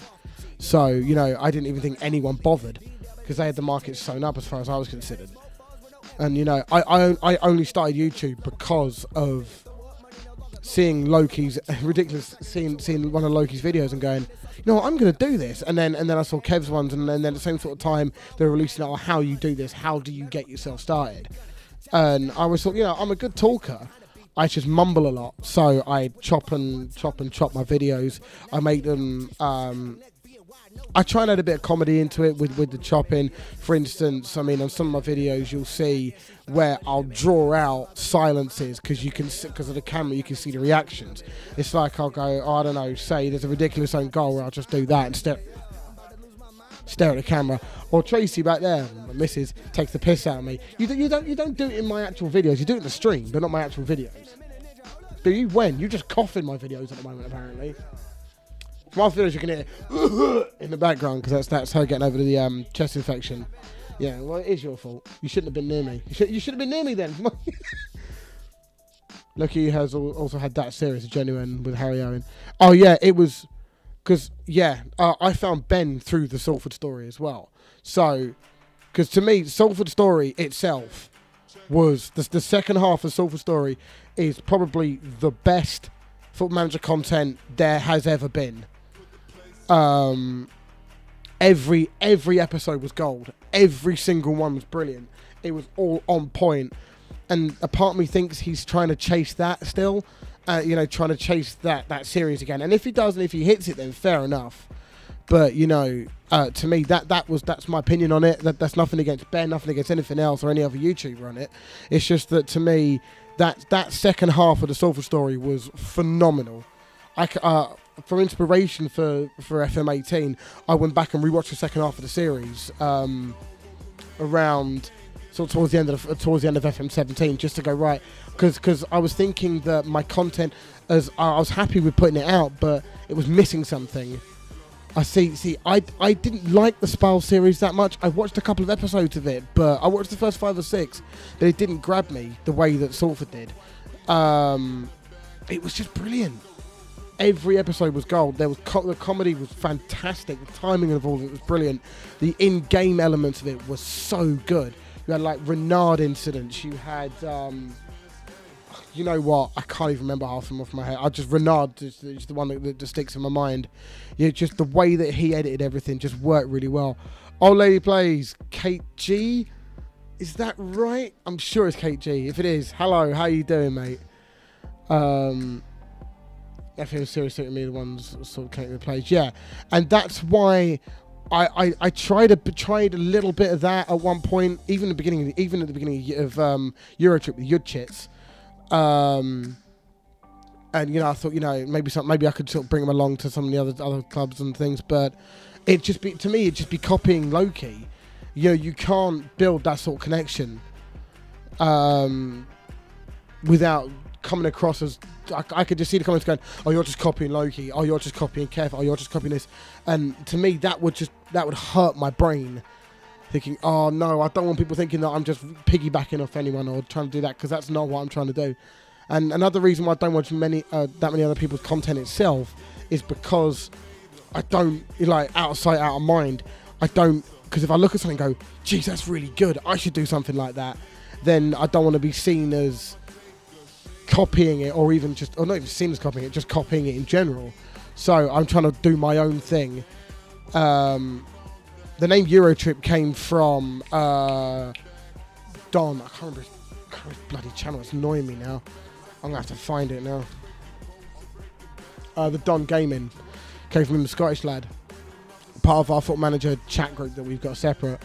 S1: So, I didn't even think anyone bothered. Because they had the market sewn up as far as I was considered. And, I only started YouTube because of seeing Loki's, seeing one of Loki's videos and going, I'm going to do this. And then I saw Kev's ones. And then at the same sort of time, they were releasing out how you do this. How do you get yourself started? And I was thought, I'm a good talker. I just mumble a lot. So I chop and chop my videos. I make them. I try and add a bit of comedy into it with the chopping. For instance, I mean, on some of my videos, you'll see where I'll draw out silences because of the camera, you can see the reactions. It's like I'll go, I don't know, say there's a ridiculous own goal where I'll just do that and stare at the camera. Or Tracy back there, my missus, takes the piss out of me. You don't do it in my actual videos. You do it in the stream, but not my actual videos. Do you? When? You just cough in my videos at the moment, apparently. My videos you can hear in the background because that's her getting over the chest infection. Yeah, well, it is your fault. You shouldn't have been near me. You should have been near me then. Lucky has also had that series, Genuine, with Harry Owen. Oh yeah, it was because I found Ben through the Salford story as well. So, because to me, Salford story itself was the second half of Salford story is probably the best Football Manager content there has ever been. Every episode was gold. Every single one was brilliant. It was all on point. And a part of me thinks he's trying to chase that still. Trying to chase that series again. And if he does, and if he hits it, then fair enough. But to me, that's my opinion on it. That's nothing against Ben, nothing against anything else or any other YouTuber on it. It's just that to me, that second half of the Salford story was phenomenal. For inspiration for FM18, I went back and rewatched the second half of the series around towards the end of FM17, just to go right, because I was thinking that my content, as I was happy with putting it out, but it was missing something. I didn't like the Spal series that much. I watched a couple of episodes of it, but I watched the first 5 or 6, but it didn't grab me the way that Salford did. It was just brilliant. Every episode was gold. The comedy was fantastic. The timing of all of it was brilliant. The in-game elements of it was so good. You had like Renard incidents. You had, you know what? I can't even remember half of them off my head. Renard is the one that just sticks in my mind. Yeah, just the way that he edited everything just worked really well. Old Lady Plays, Kate G. Is that right? I'm sure it's Kate G. If it is, hello. How you doing, mate? I feel seriously to me the ones sort of came to plays, yeah, and that's why I tried a little bit of that at one point, even at the beginning of Eurotrip with Yudchits, and I thought maybe I could sort of bring them along to some of the other clubs and things, but it'd just be copying Loki. You can't build that sort of connection without coming across as I could just see the comments going, oh, you're just copying Loki, oh, you're just copying Kev, oh, you're just copying this, and to me that would hurt my brain, thinking, oh no, I don't want people thinking that I'm just piggybacking off anyone or trying to do that, because that's not what I'm trying to do. And another reason why I don't watch that many other people's content itself is because I don't, out of sight, out of mind. I don't, because if I look at something and go, geez, that's really good, I should do something like that, then I don't want to be seen as copying it, or not even seen as copying it, just copying it in general. So I'm trying to do my own thing. The name Eurotrip came from Don. I can't remember his bloody channel. It's annoying me now. I'm gonna have to find it now. The Don Gaming came from him, the Scottish lad, part of our Foot Manager chat group that we've got separate.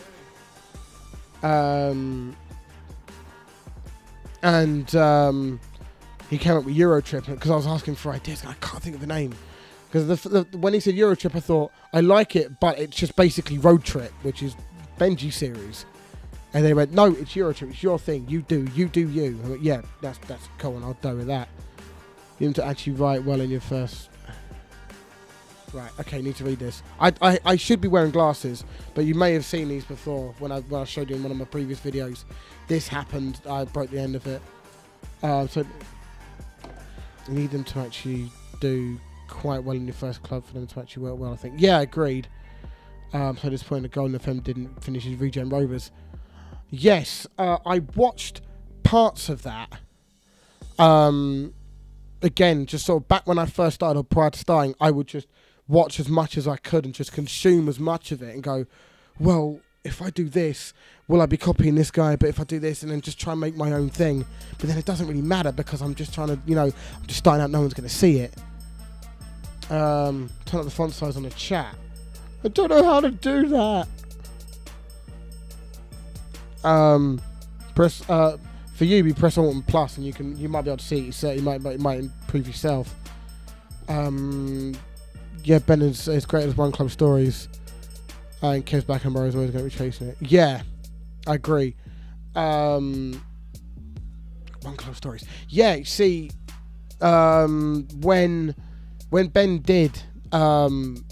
S1: He came up with Eurotrip because I was asking for ideas and I can't think of the name. Because when he said Eurotrip, I thought, I like it, but it's just basically Road Trip, which is Benji's series. And they went, no, it's Eurotrip, it's your thing, you do you. I went, yeah, that's cool, and I'll go with that. You need to actually write well in your first... Right, okay, need to read this. I should be wearing glasses, but you may have seen these before when I showed you in one of my previous videos. This happened, I broke the end of it. So... You need them to actually do quite well in your first club for them to actually work well, I think. Yeah, agreed. So at this point, the Golden FM didn't finish his Regen Rovers. Yes, I watched parts of that. Again, just sort of back when I first started, or prior to starting, I would just watch as much as I could and just consume as much of it and go, well, if I do this, will I be copying this guy? But if I do this and then just try and make my own thing, but then it doesn't really matter because I'm just trying to, I'm just starting out, no one's going to see it. Turn up the font size on the chat. I don't know how to do that. Press, for you, press Alt and Plus and you might be able to see it yourself. You might improve yourself. Yeah, Ben is great as One Club Stories. And Kev's back and Murray's always going to be chasing it. Yeah, I agree. One Club Stories. Yeah, see, when Ben did Road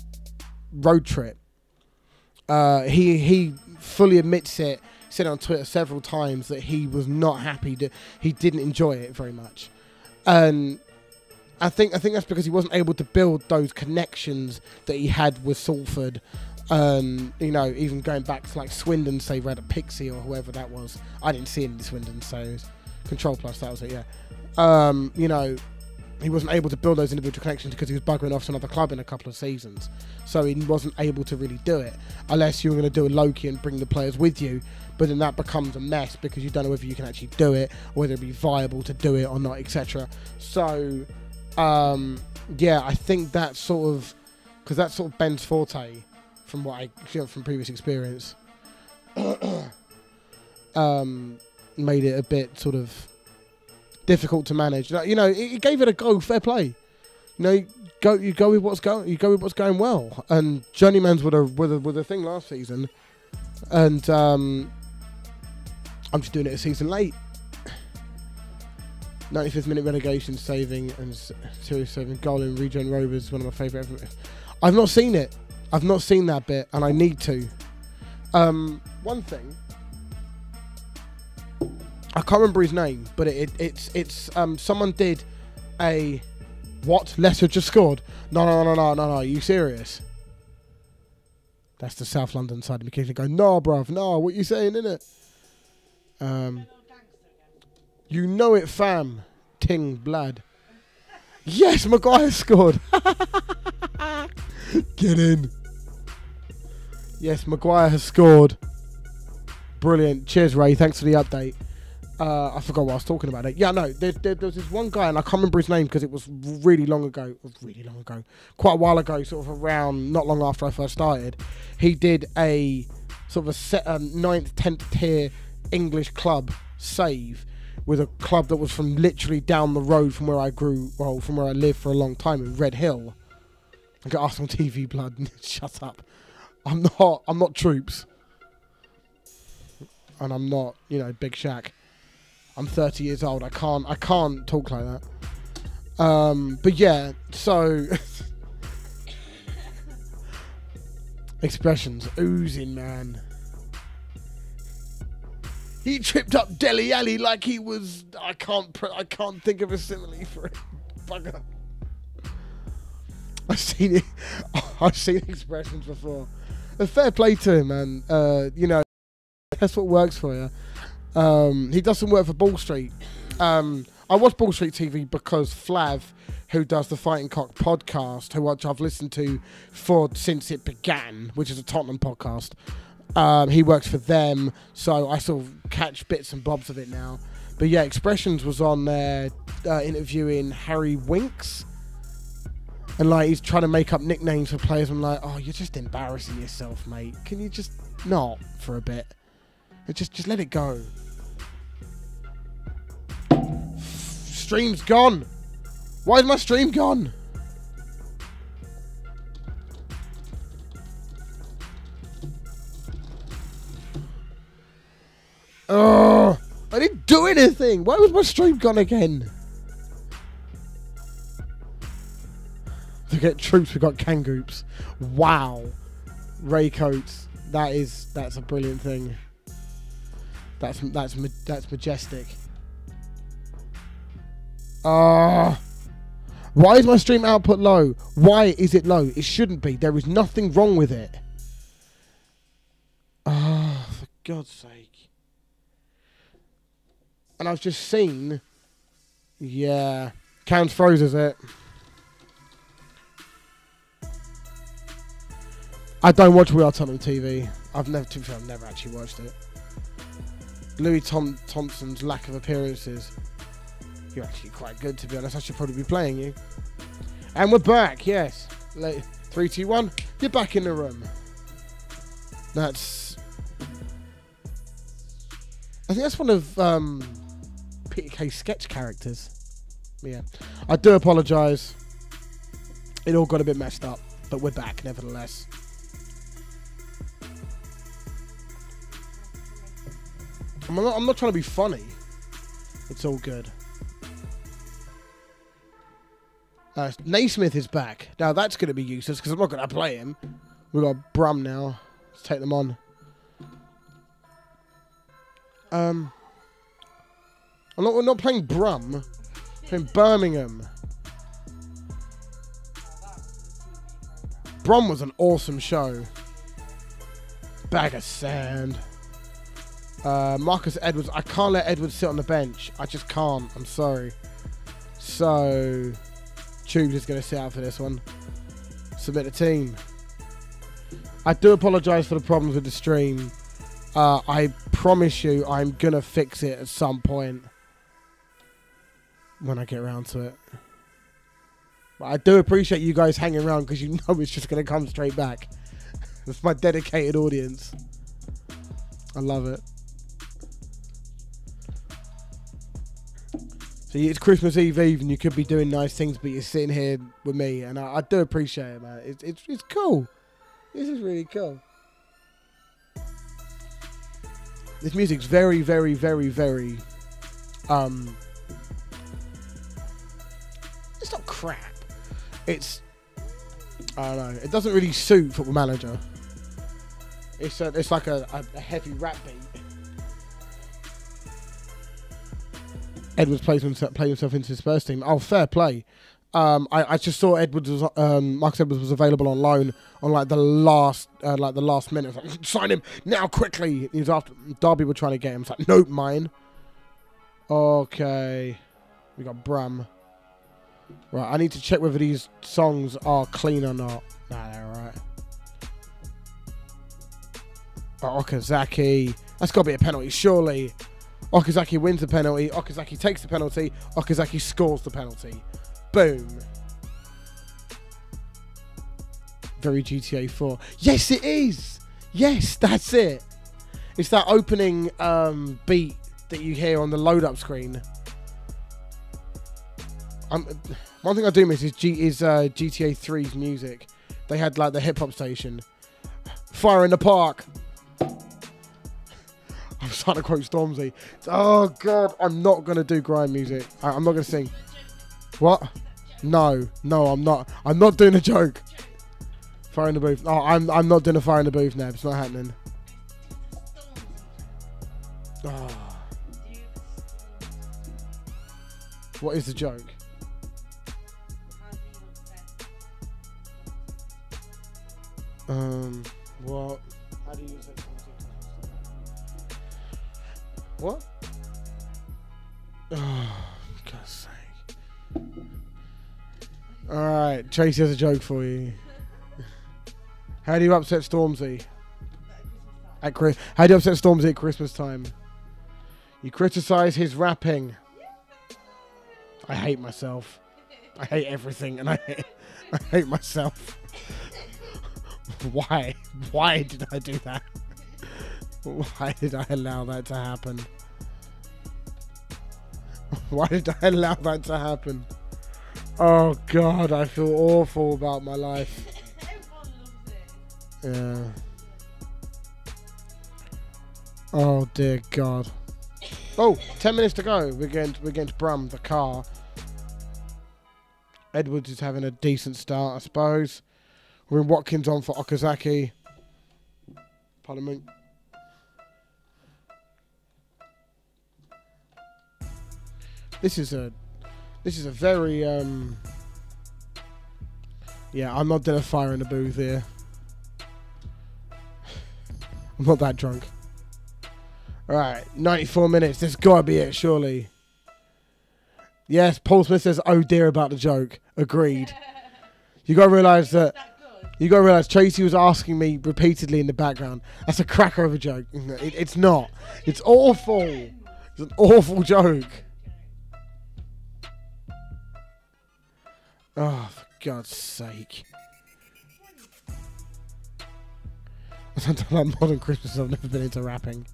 S1: Trip, he fully admits it, said on Twitter several times that he was not happy, that he didn't enjoy it very much. And I think that's because he wasn't able to build those connections that he had with Salford. Even going back to like Swindon, say Red at Pixie or whoever that was. I didn't see any Swindon, so it was Control Plus, that was it, yeah. He wasn't able to build those individual connections because he was buggering off to another club in a couple of seasons. So he wasn't able to really do it unless you were going to do a Loki and bring the players with you. But then that becomes a mess because you don't know whether you can actually do it, or whether it'd be viable to do it or not, etc. So, yeah, I think that because that's sort of Ben's forte from what from previous experience. Made it a bit sort of difficult to manage. He gave it a go. Fair play. You go with what's going well. And journeymans were the thing last season, and I'm just doing it a season late. 95th minute relegation saving and series saving goal in Regen Rovers, one of my favourite ever. I've not seen it. I've not seen that bit, and I need to. One thing. I can't remember his name, but it's someone did a what? Leicester just scored? No. Are you serious? That's the South London side of me kicking going, no, bruv, no, what you saying, innit? You know it, fam. Ting blood. Yes, Maguire scored. Get in. Yes, Maguire has scored. Brilliant. Cheers, Ray. Thanks for the update. I forgot what I was talking about. Yeah, no, there was this one guy, and I can't remember his name because it was really long ago. Quite a while ago, sort of around, not long after I first started. He did a sort of a 9th, 10th tier English club save with a club that was from literally down the road from where I from where I lived for a long time in Red Hill. I got Arsenal TV blood. Shut up. I'm not Troops. And I'm not, Big Shaq. I'm 30 years old. I can't talk like that. But yeah, so expressions oozing, man. He tripped up Dele Alli like he was. I can't think of a simile for it. Bugger. I've seen it. I've seen expressions before. A fair play to him, man. That's what works for you. He doesn't work for Ball Street. I watch Ball Street TV because Flav, who does the Fighting Cock podcast, which I've listened to since it began, which is a Tottenham podcast. He works for them, so I sort of catch bits and bobs of it now. But yeah, Expressions was on there interviewing Harry Winks. And like he's trying to make up nicknames for players. I'm like, oh, you're just embarrassing yourself, mate. Can you just not for a bit? Just let it go. Stream's gone. Why is my stream gone? Oh, I didn't do anything. Why was my stream gone again? To get Troops, we got Kangoops. Wow. Ray Coates. That's a brilliant thing. That's majestic. Why is my stream output low? Why is it low? It shouldn't be. There is nothing wrong with it. For God's sake. And I've just seen. Yeah. Cam's froze, is it? I don't watch We Are Tottenham TV. I've never actually watched it. Louis Thompson's lack of appearances. You're actually quite good, to be honest. I should probably be playing you. And we're back, yes. 3, 2, 1. You're back in the room. That's... I think that's one of Peter Kay's sketch characters. Yeah. I do apologise. It all got a bit messed up. But we're back, nevertheless. I'm not trying to be funny. It's all good. Naismith is back. Now that's going to be useless because I'm not going to play him. We've got Brum now. Let's take them on. We're not playing Brum. We're playing Birmingham. Brum was an awesome show. Bag of sand. Marcus Edwards. I can't let Edwards sit on the bench. I just can't. I'm sorry. So, Tubes is going to sit out for this one. Submit a team. I do apologise for the problems with the stream. I promise you I'm going to fix it at some point. When I get around to it. But I do appreciate you guys hanging around because you know it's just going to come straight back. That's my dedicated audience. I love it. So it's Christmas Eve and you could be doing nice things, but you're sitting here with me, and I do appreciate it, man. It's cool. This is really cool. This music's very, very, very, very. It's not crap. It's. I don't know. It doesn't really suit Football Manager. It's like a heavy rap beat. Edwards played himself into his first team. Oh, fair play. I just saw Marcus Edwards was available on loan on like the last minute. Like, sign him now quickly. He was after Derby were trying to get him. It's like, nope, mine. Okay, we got Brum. Right, I need to check whether these songs are clean or not. Nah, they're alright. Oh, Okazaki. That's got to be a penalty, surely. Okazaki wins the penalty. Okazaki takes the penalty. Okazaki scores the penalty. Boom. Very GTA 4. Yes, it is. Yes, that's it. It's that opening beat that you hear on the load-up screen. One thing I do miss is GTA 3's music. They had like the hip-hop station. Fire in the park. I'm starting to quote Stormzy. Oh, God. I'm not going to do grind music. I'm not going to sing. What? No, I'm not. I'm not doing a joke. Fire in the booth. Oh, I'm not doing a fire in the booth, Neb. It's not happening. Oh. What is the joke? What? How do you use it? What? Oh, God's sake. Alright, Tracy has a joke for you. How do you upset Stormzy? How do you upset Stormzy at Christmas time? You criticise his rapping. I hate myself. I hate everything, and I hate myself. Why? Why did I do that? Why did I allow that to happen? Why did I allow that to happen? Oh God, I feel awful about my life. Yeah. Oh dear God. Oh, 10 minutes to go. We're going to Brum, the car. Edwards is having a decent start, I suppose. We're in Watkins on for Okazaki. Pardon me. This is a very yeah, I'm not doing a fire in the booth here. I'm not that drunk. Alright, 94 minutes. This has got to be it, surely. Yes, Paul Smith says, oh dear about the joke. Agreed. You got to realise that You got to realise Tracy was asking me repeatedly in the background. That's a cracker of a joke. It's not. It's awful. It's an awful joke. Oh, for God's sake. I've done like modern Christmas. I've never been into rapping.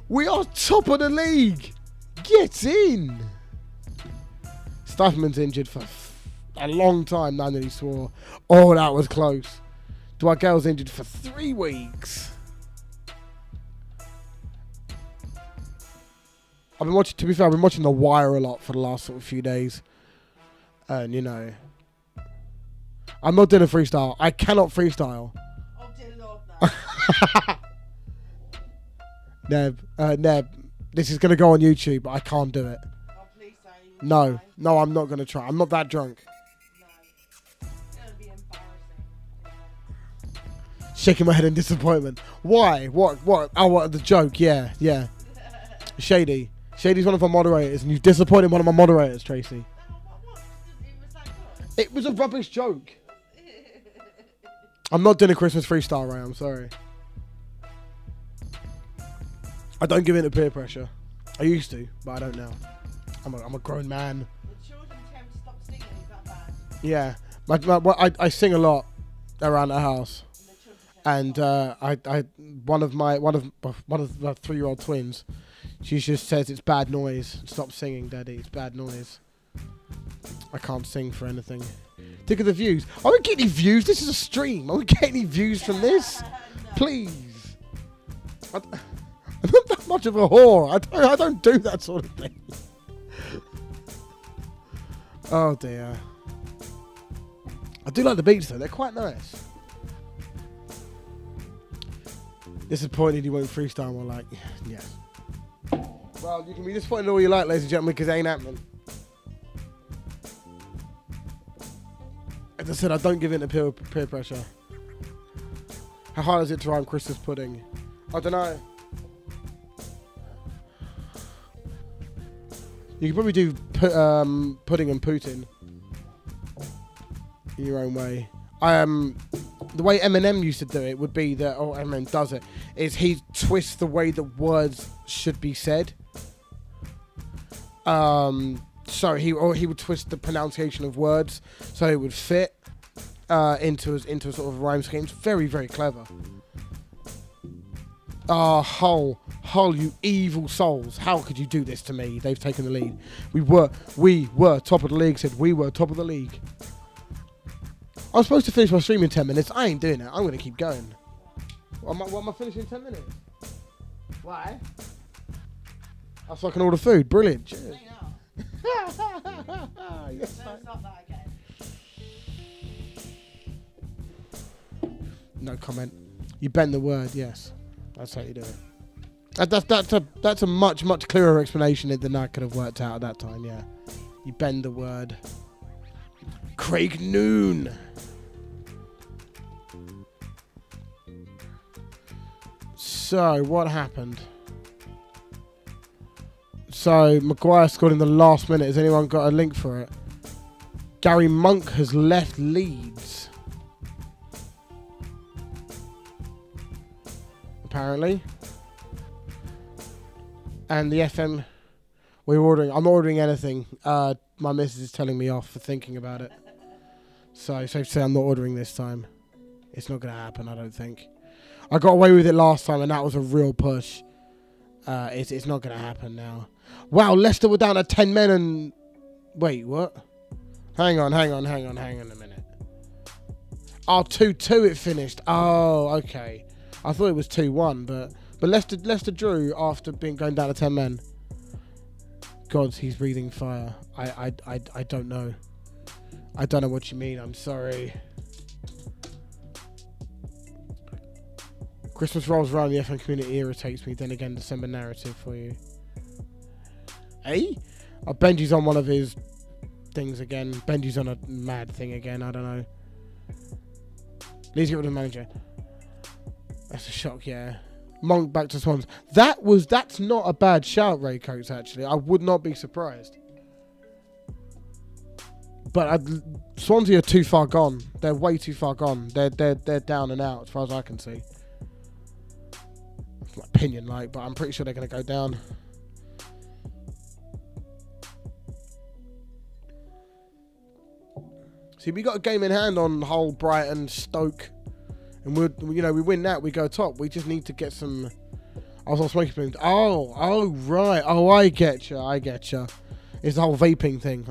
S1: We are top of the league. Get in. Stuffman's injured for a long time. None that he swore. Oh, that was close. Dwight Gale's injured for 3 weeks. I've been watching. To be fair, I've been watching The Wire a lot for the last sort of few days, and you know, I'm not doing a freestyle. I cannot freestyle.
S2: Oh dear Lord, no.
S1: Neb, this is gonna go on YouTube, but I can't do it.
S2: Oh, please say.
S1: No, I'm not gonna try. I'm not that drunk.
S2: No. It's gonna be embarrassing.
S1: Shaking my head in disappointment. Why? What? Oh, what? The joke? Yeah. Shady. Shady's one of our moderators, and you disappointed one of my moderators, Tracy.
S2: What? It was that good?
S1: It was a rubbish joke. I'm not doing a Christmas freestyle, Ray. I'm sorry. I don't give in to peer pressure. I used to, but I don't now. I'm a grown man.
S2: The children tend to stop singing. Is that bad?
S1: Yeah, I sing a lot around the house, and one of the 3-year-old twins, she just says it's bad noise. Stop singing, Daddy. It's bad noise. I can't sing for anything. Think of the views. I won't get any views. This is a stream. I won't get any views from this. No. Please. I'm not that much of a whore. I don't do that sort of thing. Oh dear. I do like the beats though. They're quite nice. Disappointed you won't freestyle more, like, yeah. Well, you can be disappointed all you like, ladies and gentlemen, because it ain't happening. As I said, I don't give in to peer pressure. How hard is it to rhyme Christmas pudding? I don't know. You could probably do pudding and Putin in your own way. The way Eminem used to do it would be that, or Eminem does it, is he twists the way that words should be said. So he would twist the pronunciation of words so it would fit into a sort of rhyme scheme. It's very, very clever. Hull, you evil souls! How could you do this to me? They've taken the lead. We were top of the league. Said we were top of the league. I was supposed to finish my stream in 10 minutes. I ain't doing it. I'm going to keep going. What am I finishing in 10 minutes? Why? So I can order food. Brilliant. Cheers. Yes,
S2: Stop that again.
S1: No comment. You bend the word, yes. That's how you do it. That's a much clearer explanation than I could have worked out at that time, yeah. You bend the word. Craig Noon. So, what happened? So, Maguire scored in the last minute. Has anyone got a link for it? Gary Monk has left Leeds. Apparently. And the FM... I'm not ordering anything. My missus is telling me off for thinking about it. So, safe to say I'm not ordering this time. It's not going to happen, I don't think. I got away with it last time, and that was a real push. It's not going to happen now. Wow, Leicester were down to 10 men and... Wait, what? Hang on a minute. Oh, 2-2 it finished. Oh, okay. I thought it was 2-1, but Leicester drew after going down to 10 men. God, he's breathing fire. I don't know. I don't know what you mean. I'm sorry. Christmas rolls around the FM community irritates me. Then again, December narrative for you. Hey? Oh, Benji's on one of his things again. Benji's on a mad thing again. I don't know. Please get rid of the manager. That's a shock, yeah. Monk back to Swans. That's not a bad shout, Ray Coates, actually. I would not be surprised. But Swansea are too far gone. They're way too far gone. They're down and out as far as I can see. It's my opinion, but I'm pretty sure they're going to go down. See, we got a game in hand on Hull, Brighton, Stoke, and we win that, we go top. We just need to get some. I was on smoking spoons. Oh, right. Oh, I get you. It's the whole vaping thing.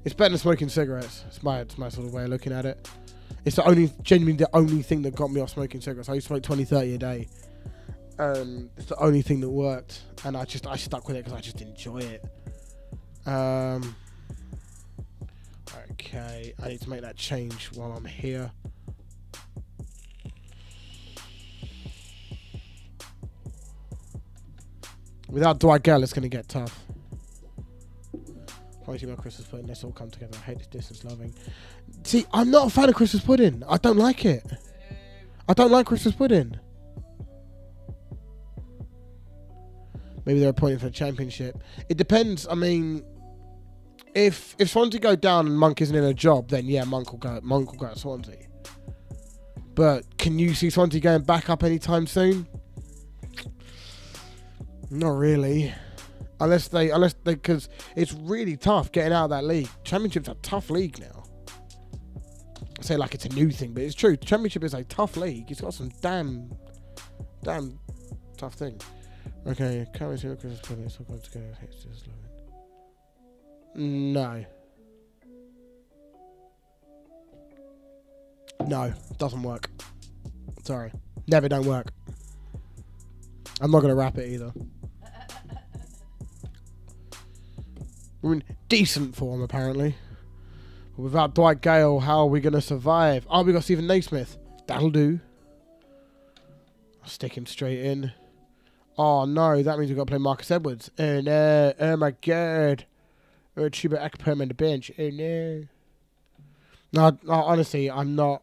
S1: It's better than smoking cigarettes. It's my sort of way of looking at it. It's genuinely the only thing that got me off smoking cigarettes. I used to smoke 20, 30 a day. It's the only thing that worked, and I stuck with it because I just enjoy it. Okay, I need to make that change while I'm here. Without Dwight Gale, it's going to get tough. Probably about Christmas pudding. Let's all come together. I hate this distance loving. See, I'm not a fan of Christmas pudding. I don't like it. I don't like Christmas pudding. Maybe they're appointed for the championship. It depends. I mean, if Swansea go down and Monk isn't in a job, then yeah, Monk will go at Swansea. But can you see Swansea going back up anytime soon? Not really. Unless they, because it's really tough getting out of that league. Championship's a tough league now. I say like it's a new thing, but it's true. Championship is a tough league. It's got some damn tough thing. Okay, can't we see what Christmas pudding is all going together? No. No, doesn't work. Sorry. Never don't work. I'm not going to wrap it either. We're in decent form, apparently. But without Dwight Gale, how are we going to survive? Oh, we got Stephen Naismith. That'll do. I'll stick him straight in. Oh, no. That means we've got to play Marcus Edwards. Oh, no. Oh, my God. Or Chuba Akpom on the bench. Oh, no. No, honestly, I'm not.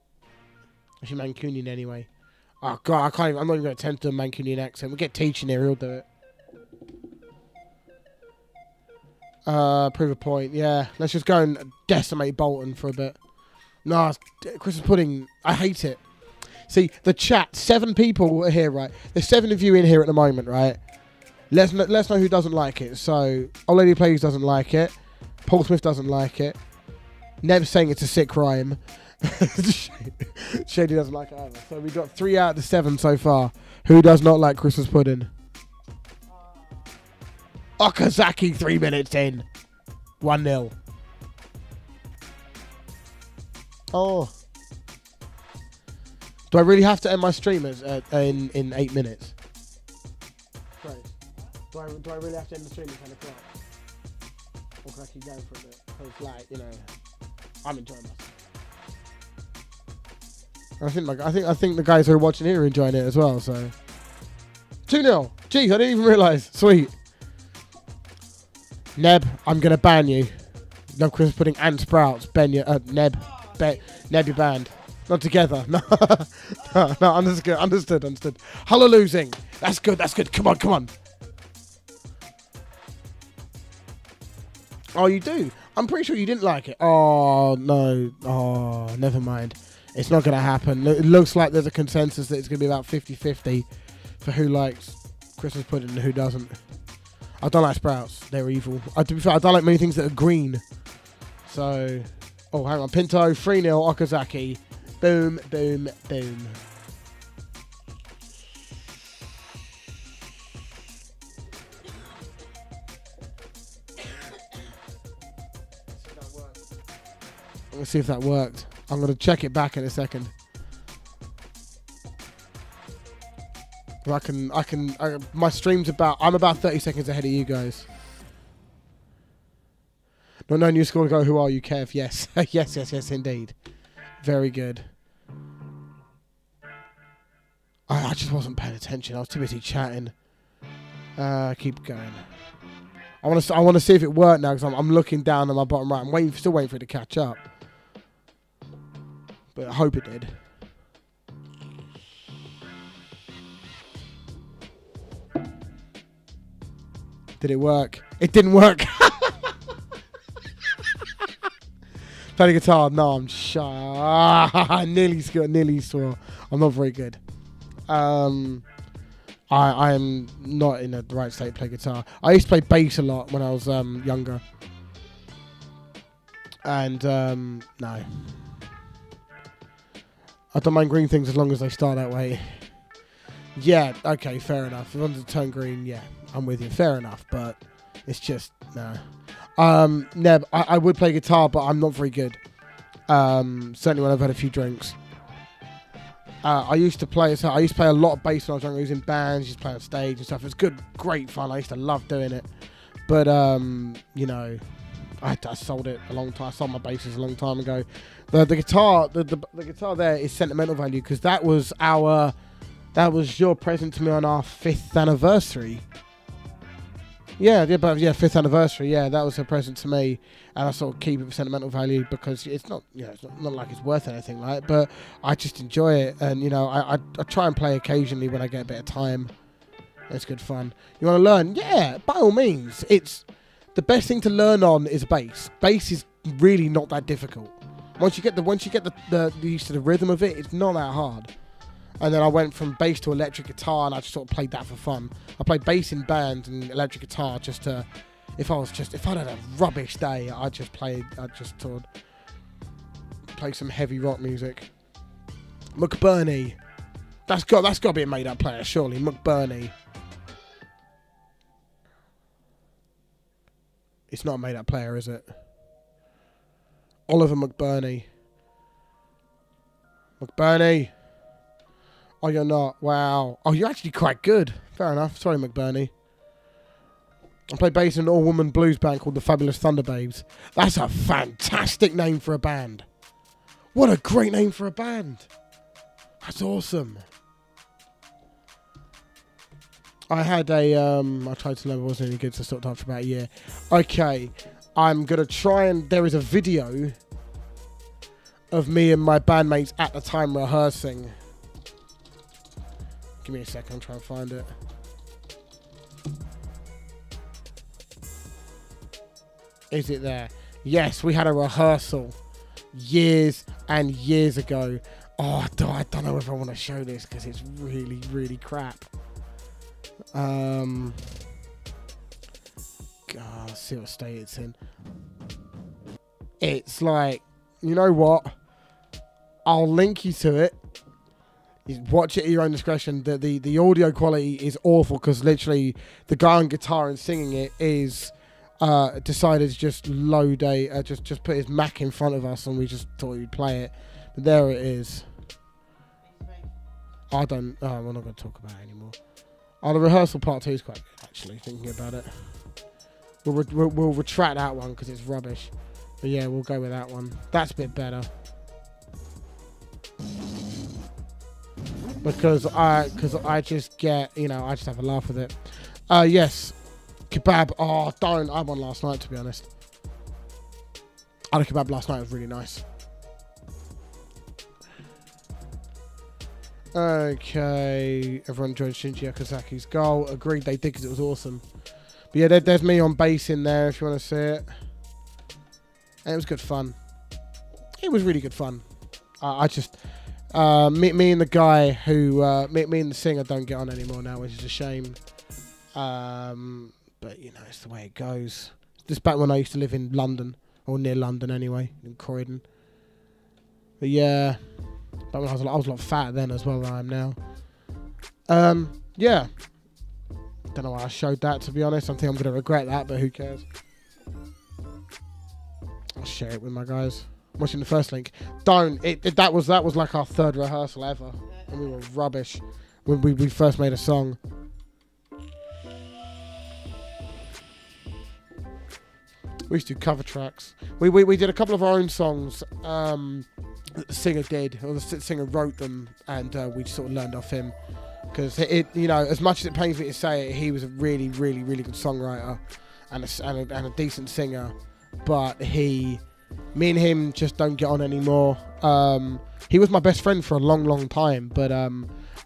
S1: Actually, Mancunian anyway. Oh, God. I'm not even going to attempt to do a Mancunian accent. We'll get teaching here. He'll do it. Prove a point, yeah. Let's just go and decimate Bolton for a bit. No, Christmas pudding, I hate it. See, the chat, 7 people are here, right? There's 7 of you in here at the moment, right? Let's know who doesn't like it. So, Old Lady Plays doesn't like it. Paul Smith doesn't like it. Neb's saying it's a sick rhyme. Shady doesn't like it either. So, we got 3 out of the 7 so far. Who does not like Christmas pudding? Okazaki 3 minutes in. 1-0. Oh. Do I really have to end my stream in 8 minutes? Right. Do I really have to end the stream at 10 o'clock? Or can I keep going for a bit? Because, I'm enjoying myself. I think the guys who are watching here are enjoying it as well, so. 2-0. Jeez, I didn't even realise. Sweet. Neb, I'm going to ban you. Love Christmas pudding and sprouts. Neb, you're banned. Not together. No, understood. Hull are losing. That's good. Come on. Oh, you do? I'm pretty sure you didn't like it. Oh, no. Oh, never mind. It's not going to happen. It looks like there's a consensus that it's going to be about 50-50 for who likes Christmas pudding and who doesn't. I don't like sprouts. They're evil. To be fair, I don't like many things that are green. So, oh, hang on. Pinto, 3-0, Okazaki. Boom, boom, boom. Let's see if that worked. I'm going to check it back in a second. My stream's I'm about 30 seconds ahead of you guys. No new score to go. Who are you, Kev? Yes. yes, indeed. Very good. I just wasn't paying attention. I was too busy chatting. Keep going. I want to see if it worked now because I'm looking down on my bottom right. I'm still waiting for it to catch up. But I hope it did. Did it work? It didn't work. Play the guitar? No, I'm shy. Nearly swore. I'm not very good. I am not in the right state to play guitar. I used to play bass a lot when I was younger. And no. I don't mind green things as long as they start that way. Yeah, okay, fair enough. If I wanted to turn green, yeah, I'm with you. Fair enough, but it's just, no. Neb, I would play guitar, but I'm not very good. Certainly when I've had a few drinks. I used to play a lot of bass when I was younger. I was in bands, used to play on stage and stuff. It was good, great fun. I used to love doing it. But, you know, I sold it a long time. I sold my basses a long time ago. The guitar, the guitar there is sentimental value because that was your present to me on our 5th anniversary. Yeah, 5th anniversary. Yeah, that was a present to me, and I sort of keep it for sentimental value because it's not, you know, it's not like it's worth anything, right? But I just enjoy it, and you know, I try and play occasionally when I get a bit of time. It's good fun. You want to learn? Yeah, by all means. It's the best thing to learn on is bass. Bass is really not that difficult. Once you get the used to the rhythm of it, it's not that hard. And then I went from bass to electric guitar, and I just sort of played that for fun. I played bass in bands and electric guitar just to, if I had a rubbish day, I just play some heavy rock music. McBurney, that's got to be a made up player, surely. McBurney. It's not a made up player, is it? Oliver McBurney. McBurney. Oh, you're not. Wow. Oh, you're actually quite good. Fair enough. Sorry, McBurney. I play bass in an all-woman blues band called the Fabulous Thunderbabes. That's a fantastic name for a band. What a great name for a band. That's awesome. I had I tried to learn, it wasn't any good, so I stopped after about a year. Okay. I'm going to try and... There is a video of me and my bandmates at the time rehearsing. Give me a second, I'll try and find it. Is it there? Yes, we had a rehearsal years and years ago. Oh, I don't know if I want to show this because it's really, really crap. God, let's see what state it's in. It's like, you know what? I'll link you to it. Watch it at your own discretion. The audio quality is awful because literally the guy on guitar and singing it is decided to just load just put his Mac in front of us and we just thought he'd play it. But there it is. We're not going to talk about it anymore. Oh, the rehearsal part 2 is quite good, actually, thinking about it. We'll retract that one because it's rubbish. But yeah, we'll go with that one. That's a bit better. Because I just get, you know, I just have a laugh with it. Yes. Kebab. Oh, don't. I had one last night, to be honest. I had a kebab last night. It was really nice. Okay. Everyone enjoyed Shinji Okazaki's goal. Agreed they did because it was awesome. But yeah, there's me on bass in there if you want to see it. And it was good fun. It was really good fun. Me and the guy who, me and the singer don't get on anymore now, which is a shame. But, you know, it's the way it goes. Just back when I used to live in London, or near London anyway, in Croydon. But yeah, back when I was a lot fatter then as well than I am now. Yeah. Don't know why I showed that, to be honest. I think I'm going to regret that, but who cares? I'll share it with my guys. Watching the first link. Don't. That was like our 3rd rehearsal ever. And we were rubbish when we first made a song. We used to do cover tracks. We did a couple of our own songs that the singer did. Or the singer wrote them and we sort of learned off him. Because you know, as much as it pains me to say it, he was a really, really, really good songwriter and a decent singer. But me and him just don't get on anymore. He was my best friend for a long, long time, but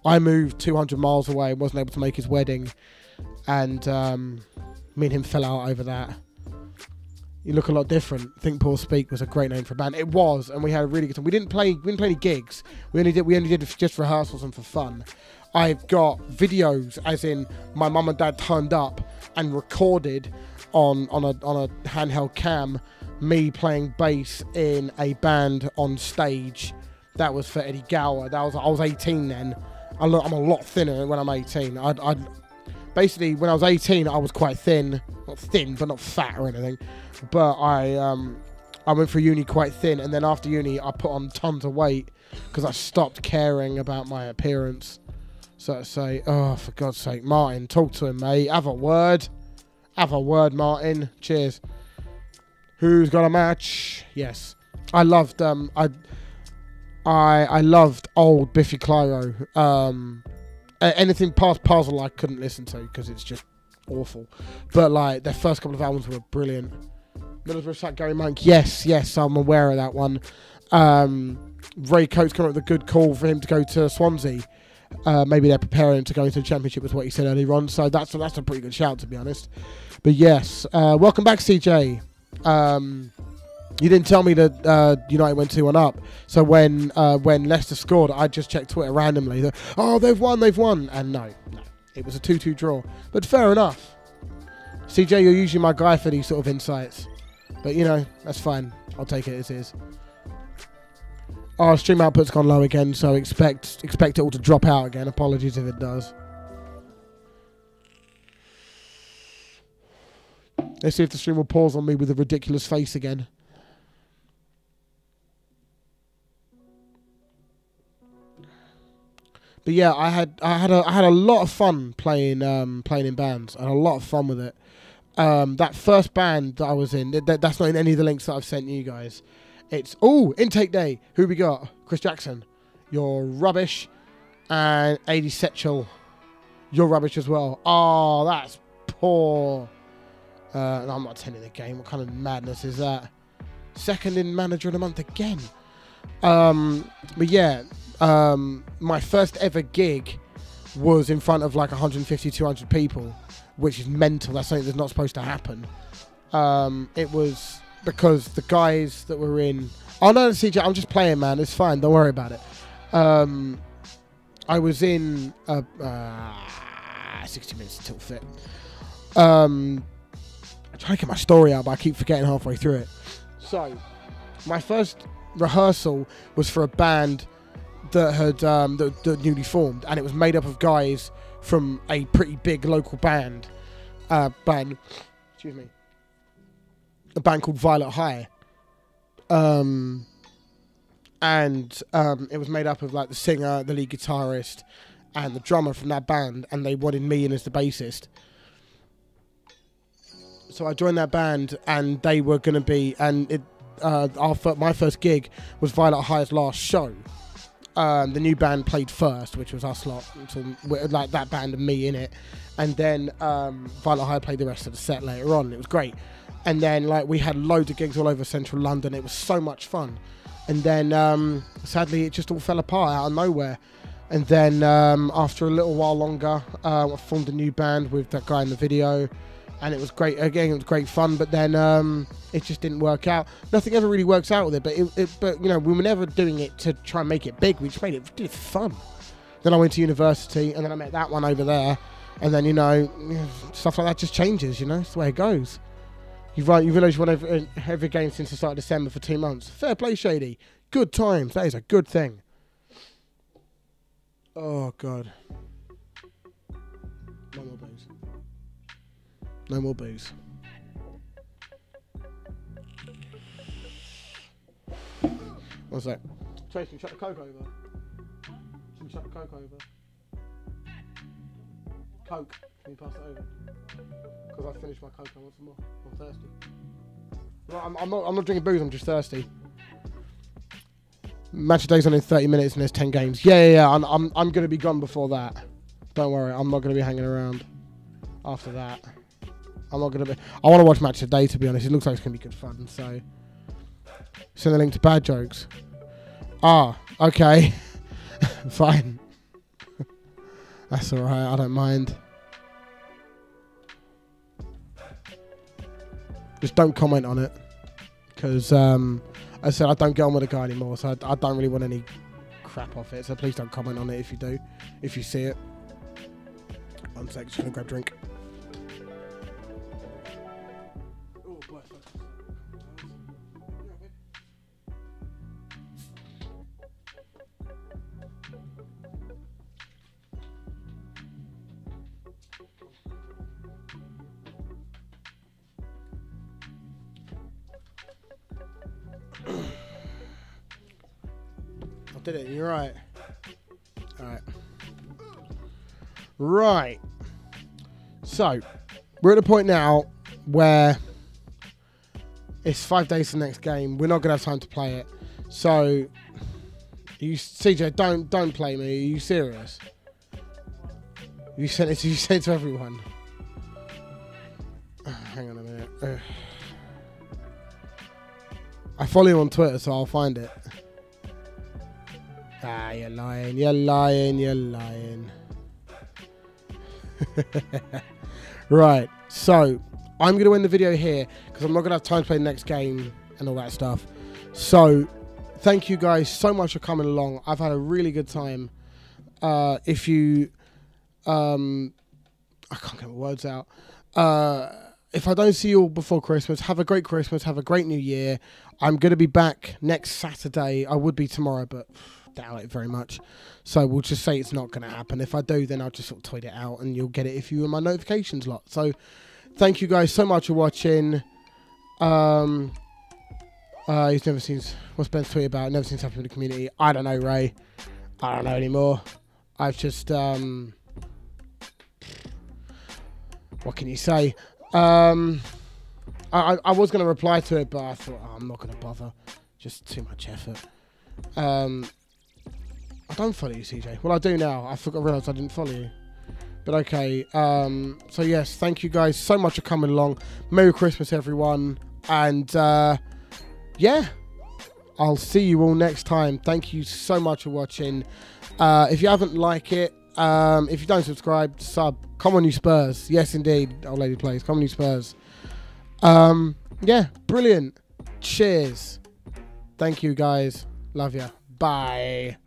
S1: I moved 200 miles away and wasn't able to make his wedding, and me and him fell out over that. You look a lot different. Think Paul Speak was a great name for a band. It was, and we had a really good time. We didn't play any gigs. We only did just rehearsals and for fun. I've got videos, as in my mum and dad turned up and recorded on a handheld cam me playing bass in a band on stage. That was for Eddie Gower. I was 18 then. I'm a lot thinner when I'm 18. Basically, when I was 18, I was quite thin. Not thin, but not fat or anything. But I went through uni quite thin, and then after uni, I put on tons of weight because I stopped caring about my appearance. So to say, oh, for God's sake, Martin, talk to him, mate. Have a word. Have a word, Martin. Cheers. Who's got a match? Yes. I loved I loved old Biffy Clyro. Anything past Puzzle I couldn't listen to because it's just awful. But like their first couple of albums were brilliant. Middlesbrough Sack Gary Monk. Yes, I'm aware of that one. Ray Coates come up with a good call for him to go to Swansea. Maybe they're preparing to go into the Championship, was what he said earlier on. So that's a pretty good shout, to be honest. But yes, welcome back, CJ. You didn't tell me that United went 2-1 up. So when Leicester scored, I just checked Twitter randomly. Oh, they've won. And no. It was a 2-2 draw. But fair enough. CJ, you're usually my guy for these sort of insights. But, you know, that's fine. I'll take it as is. Our stream output's gone low again, so expect it all to drop out again. Apologies if it does. Let's see if the stream will pause on me with a ridiculous face again. But yeah, I had a lot of fun playing in bands. I had a lot of fun with it. That first band that I was in, that's not in any of the links that I've sent you guys. It's intake day. Who we got? Chris Jackson, you're rubbish, and AD Setchel, you're rubbish as well. Oh, that's poor. No, I'm not attending the game. What kind of madness is that? Second in manager of the month again. But yeah. My first ever gig was in front of like 150, 200 people, which is mental. That's something that's not supposed to happen. It was because the guys that were in... Oh, no, CJ, I'm just playing, man. It's fine. Don't worry about it. I was in 60 minutes till fit. I'm trying to get my story out, but I keep forgetting halfway through it. So, my first rehearsal was for a band that had that newly formed, and it was made up of guys from a pretty big local band. Excuse me. A band called Violet High. And it was made up of like the singer, the lead guitarist, and the drummer from that band, and they wanted me in as the bassist. So I joined that band, and they were going to be, and my first gig was Violet High's last show. The new band played first, which was us lot, so like that band and me in it, and then Violet High played the rest of the set later on. It was great, and then like we had loads of gigs all over central London. It was so much fun, and then sadly it just all fell apart out of nowhere. And then after a little while longer, I formed a new band with that guy in the video. And it was great. Again, it was great fun, but then it just didn't work out. Nothing ever really works out with it, but you know, we were never doing it to try and make it big. We just did it for fun. Then I went to university, and then I met that one over there, and then you know, stuff like that just changes. You know, it's the way it goes. You realise you won every game since the start of December for 2 months. Fair play, Shady. Good times. That is a good thing. Oh God. No more booze. No more booze. One sec. Trace, can you chuck the Coke over? Can you chuck the Coke over? Coke, can you pass it over? Because I finished my Coke, I want some more. I'm thirsty. No, I'm not drinking booze, I'm just thirsty. Match of day's on in 30 minutes and there's 10 games. Yeah. I'm going to be gone before that. Don't worry, I'm not going to be hanging around after that. I want to watch Match of the Day, to be honest. It looks like it's going to be good fun, so... Send the link to Bad Jokes. Ah, okay. Fine. That's alright, I don't mind. Just don't comment on it. Because, I said I don't get on with the guy anymore, so I don't really want any crap off it. So please don't comment on it if you do. If you see it. 1 sec, just going to grab a drink. Did it? You're right. All right. Right. So, we're at a point now where it's 5 days to the next game. We're not going to have time to play it. So, CJ, don't play me. Are you serious? You sent it to everyone. Hang on a minute. I follow you on Twitter, so I'll find it. Ah, you're lying, you're lying, you're lying. Right, so I'm going to end the video here because I'm not going to have time to play the next game and all that stuff. So, thank you guys so much for coming along. I've had a really good time. If you... I can't get my words out. If I don't see you all before Christmas, have a great Christmas, have a great New Year. I'm going to be back next Saturday. I would be tomorrow, but... doubt it very much, so we'll just say it's not going to happen. If I do, then I'll just sort of tweet it out and you'll get it if you're in my notifications lot. So thank you guys so much for watching. He's never seen, what's Ben's tweet about? Never seen something in the community. I don't know, Ray. I don't know anymore. I've just what can you say? I was going to reply to it, but I thought, oh, I'm not going to bother, just too much effort. I don't follow you, CJ. Well, I do now. I realised I didn't follow you. But okay. So, yes, thank you guys so much for coming along. Merry Christmas, everyone. And, yeah, I'll see you all next time. Thank you so much for watching. If you haven't liked it, if you don't subscribe, sub. Come on, you Spurs. Yes, indeed. Old lady plays. Come on, you Spurs. Yeah, brilliant. Cheers. Thank you, guys. Love ya. Bye.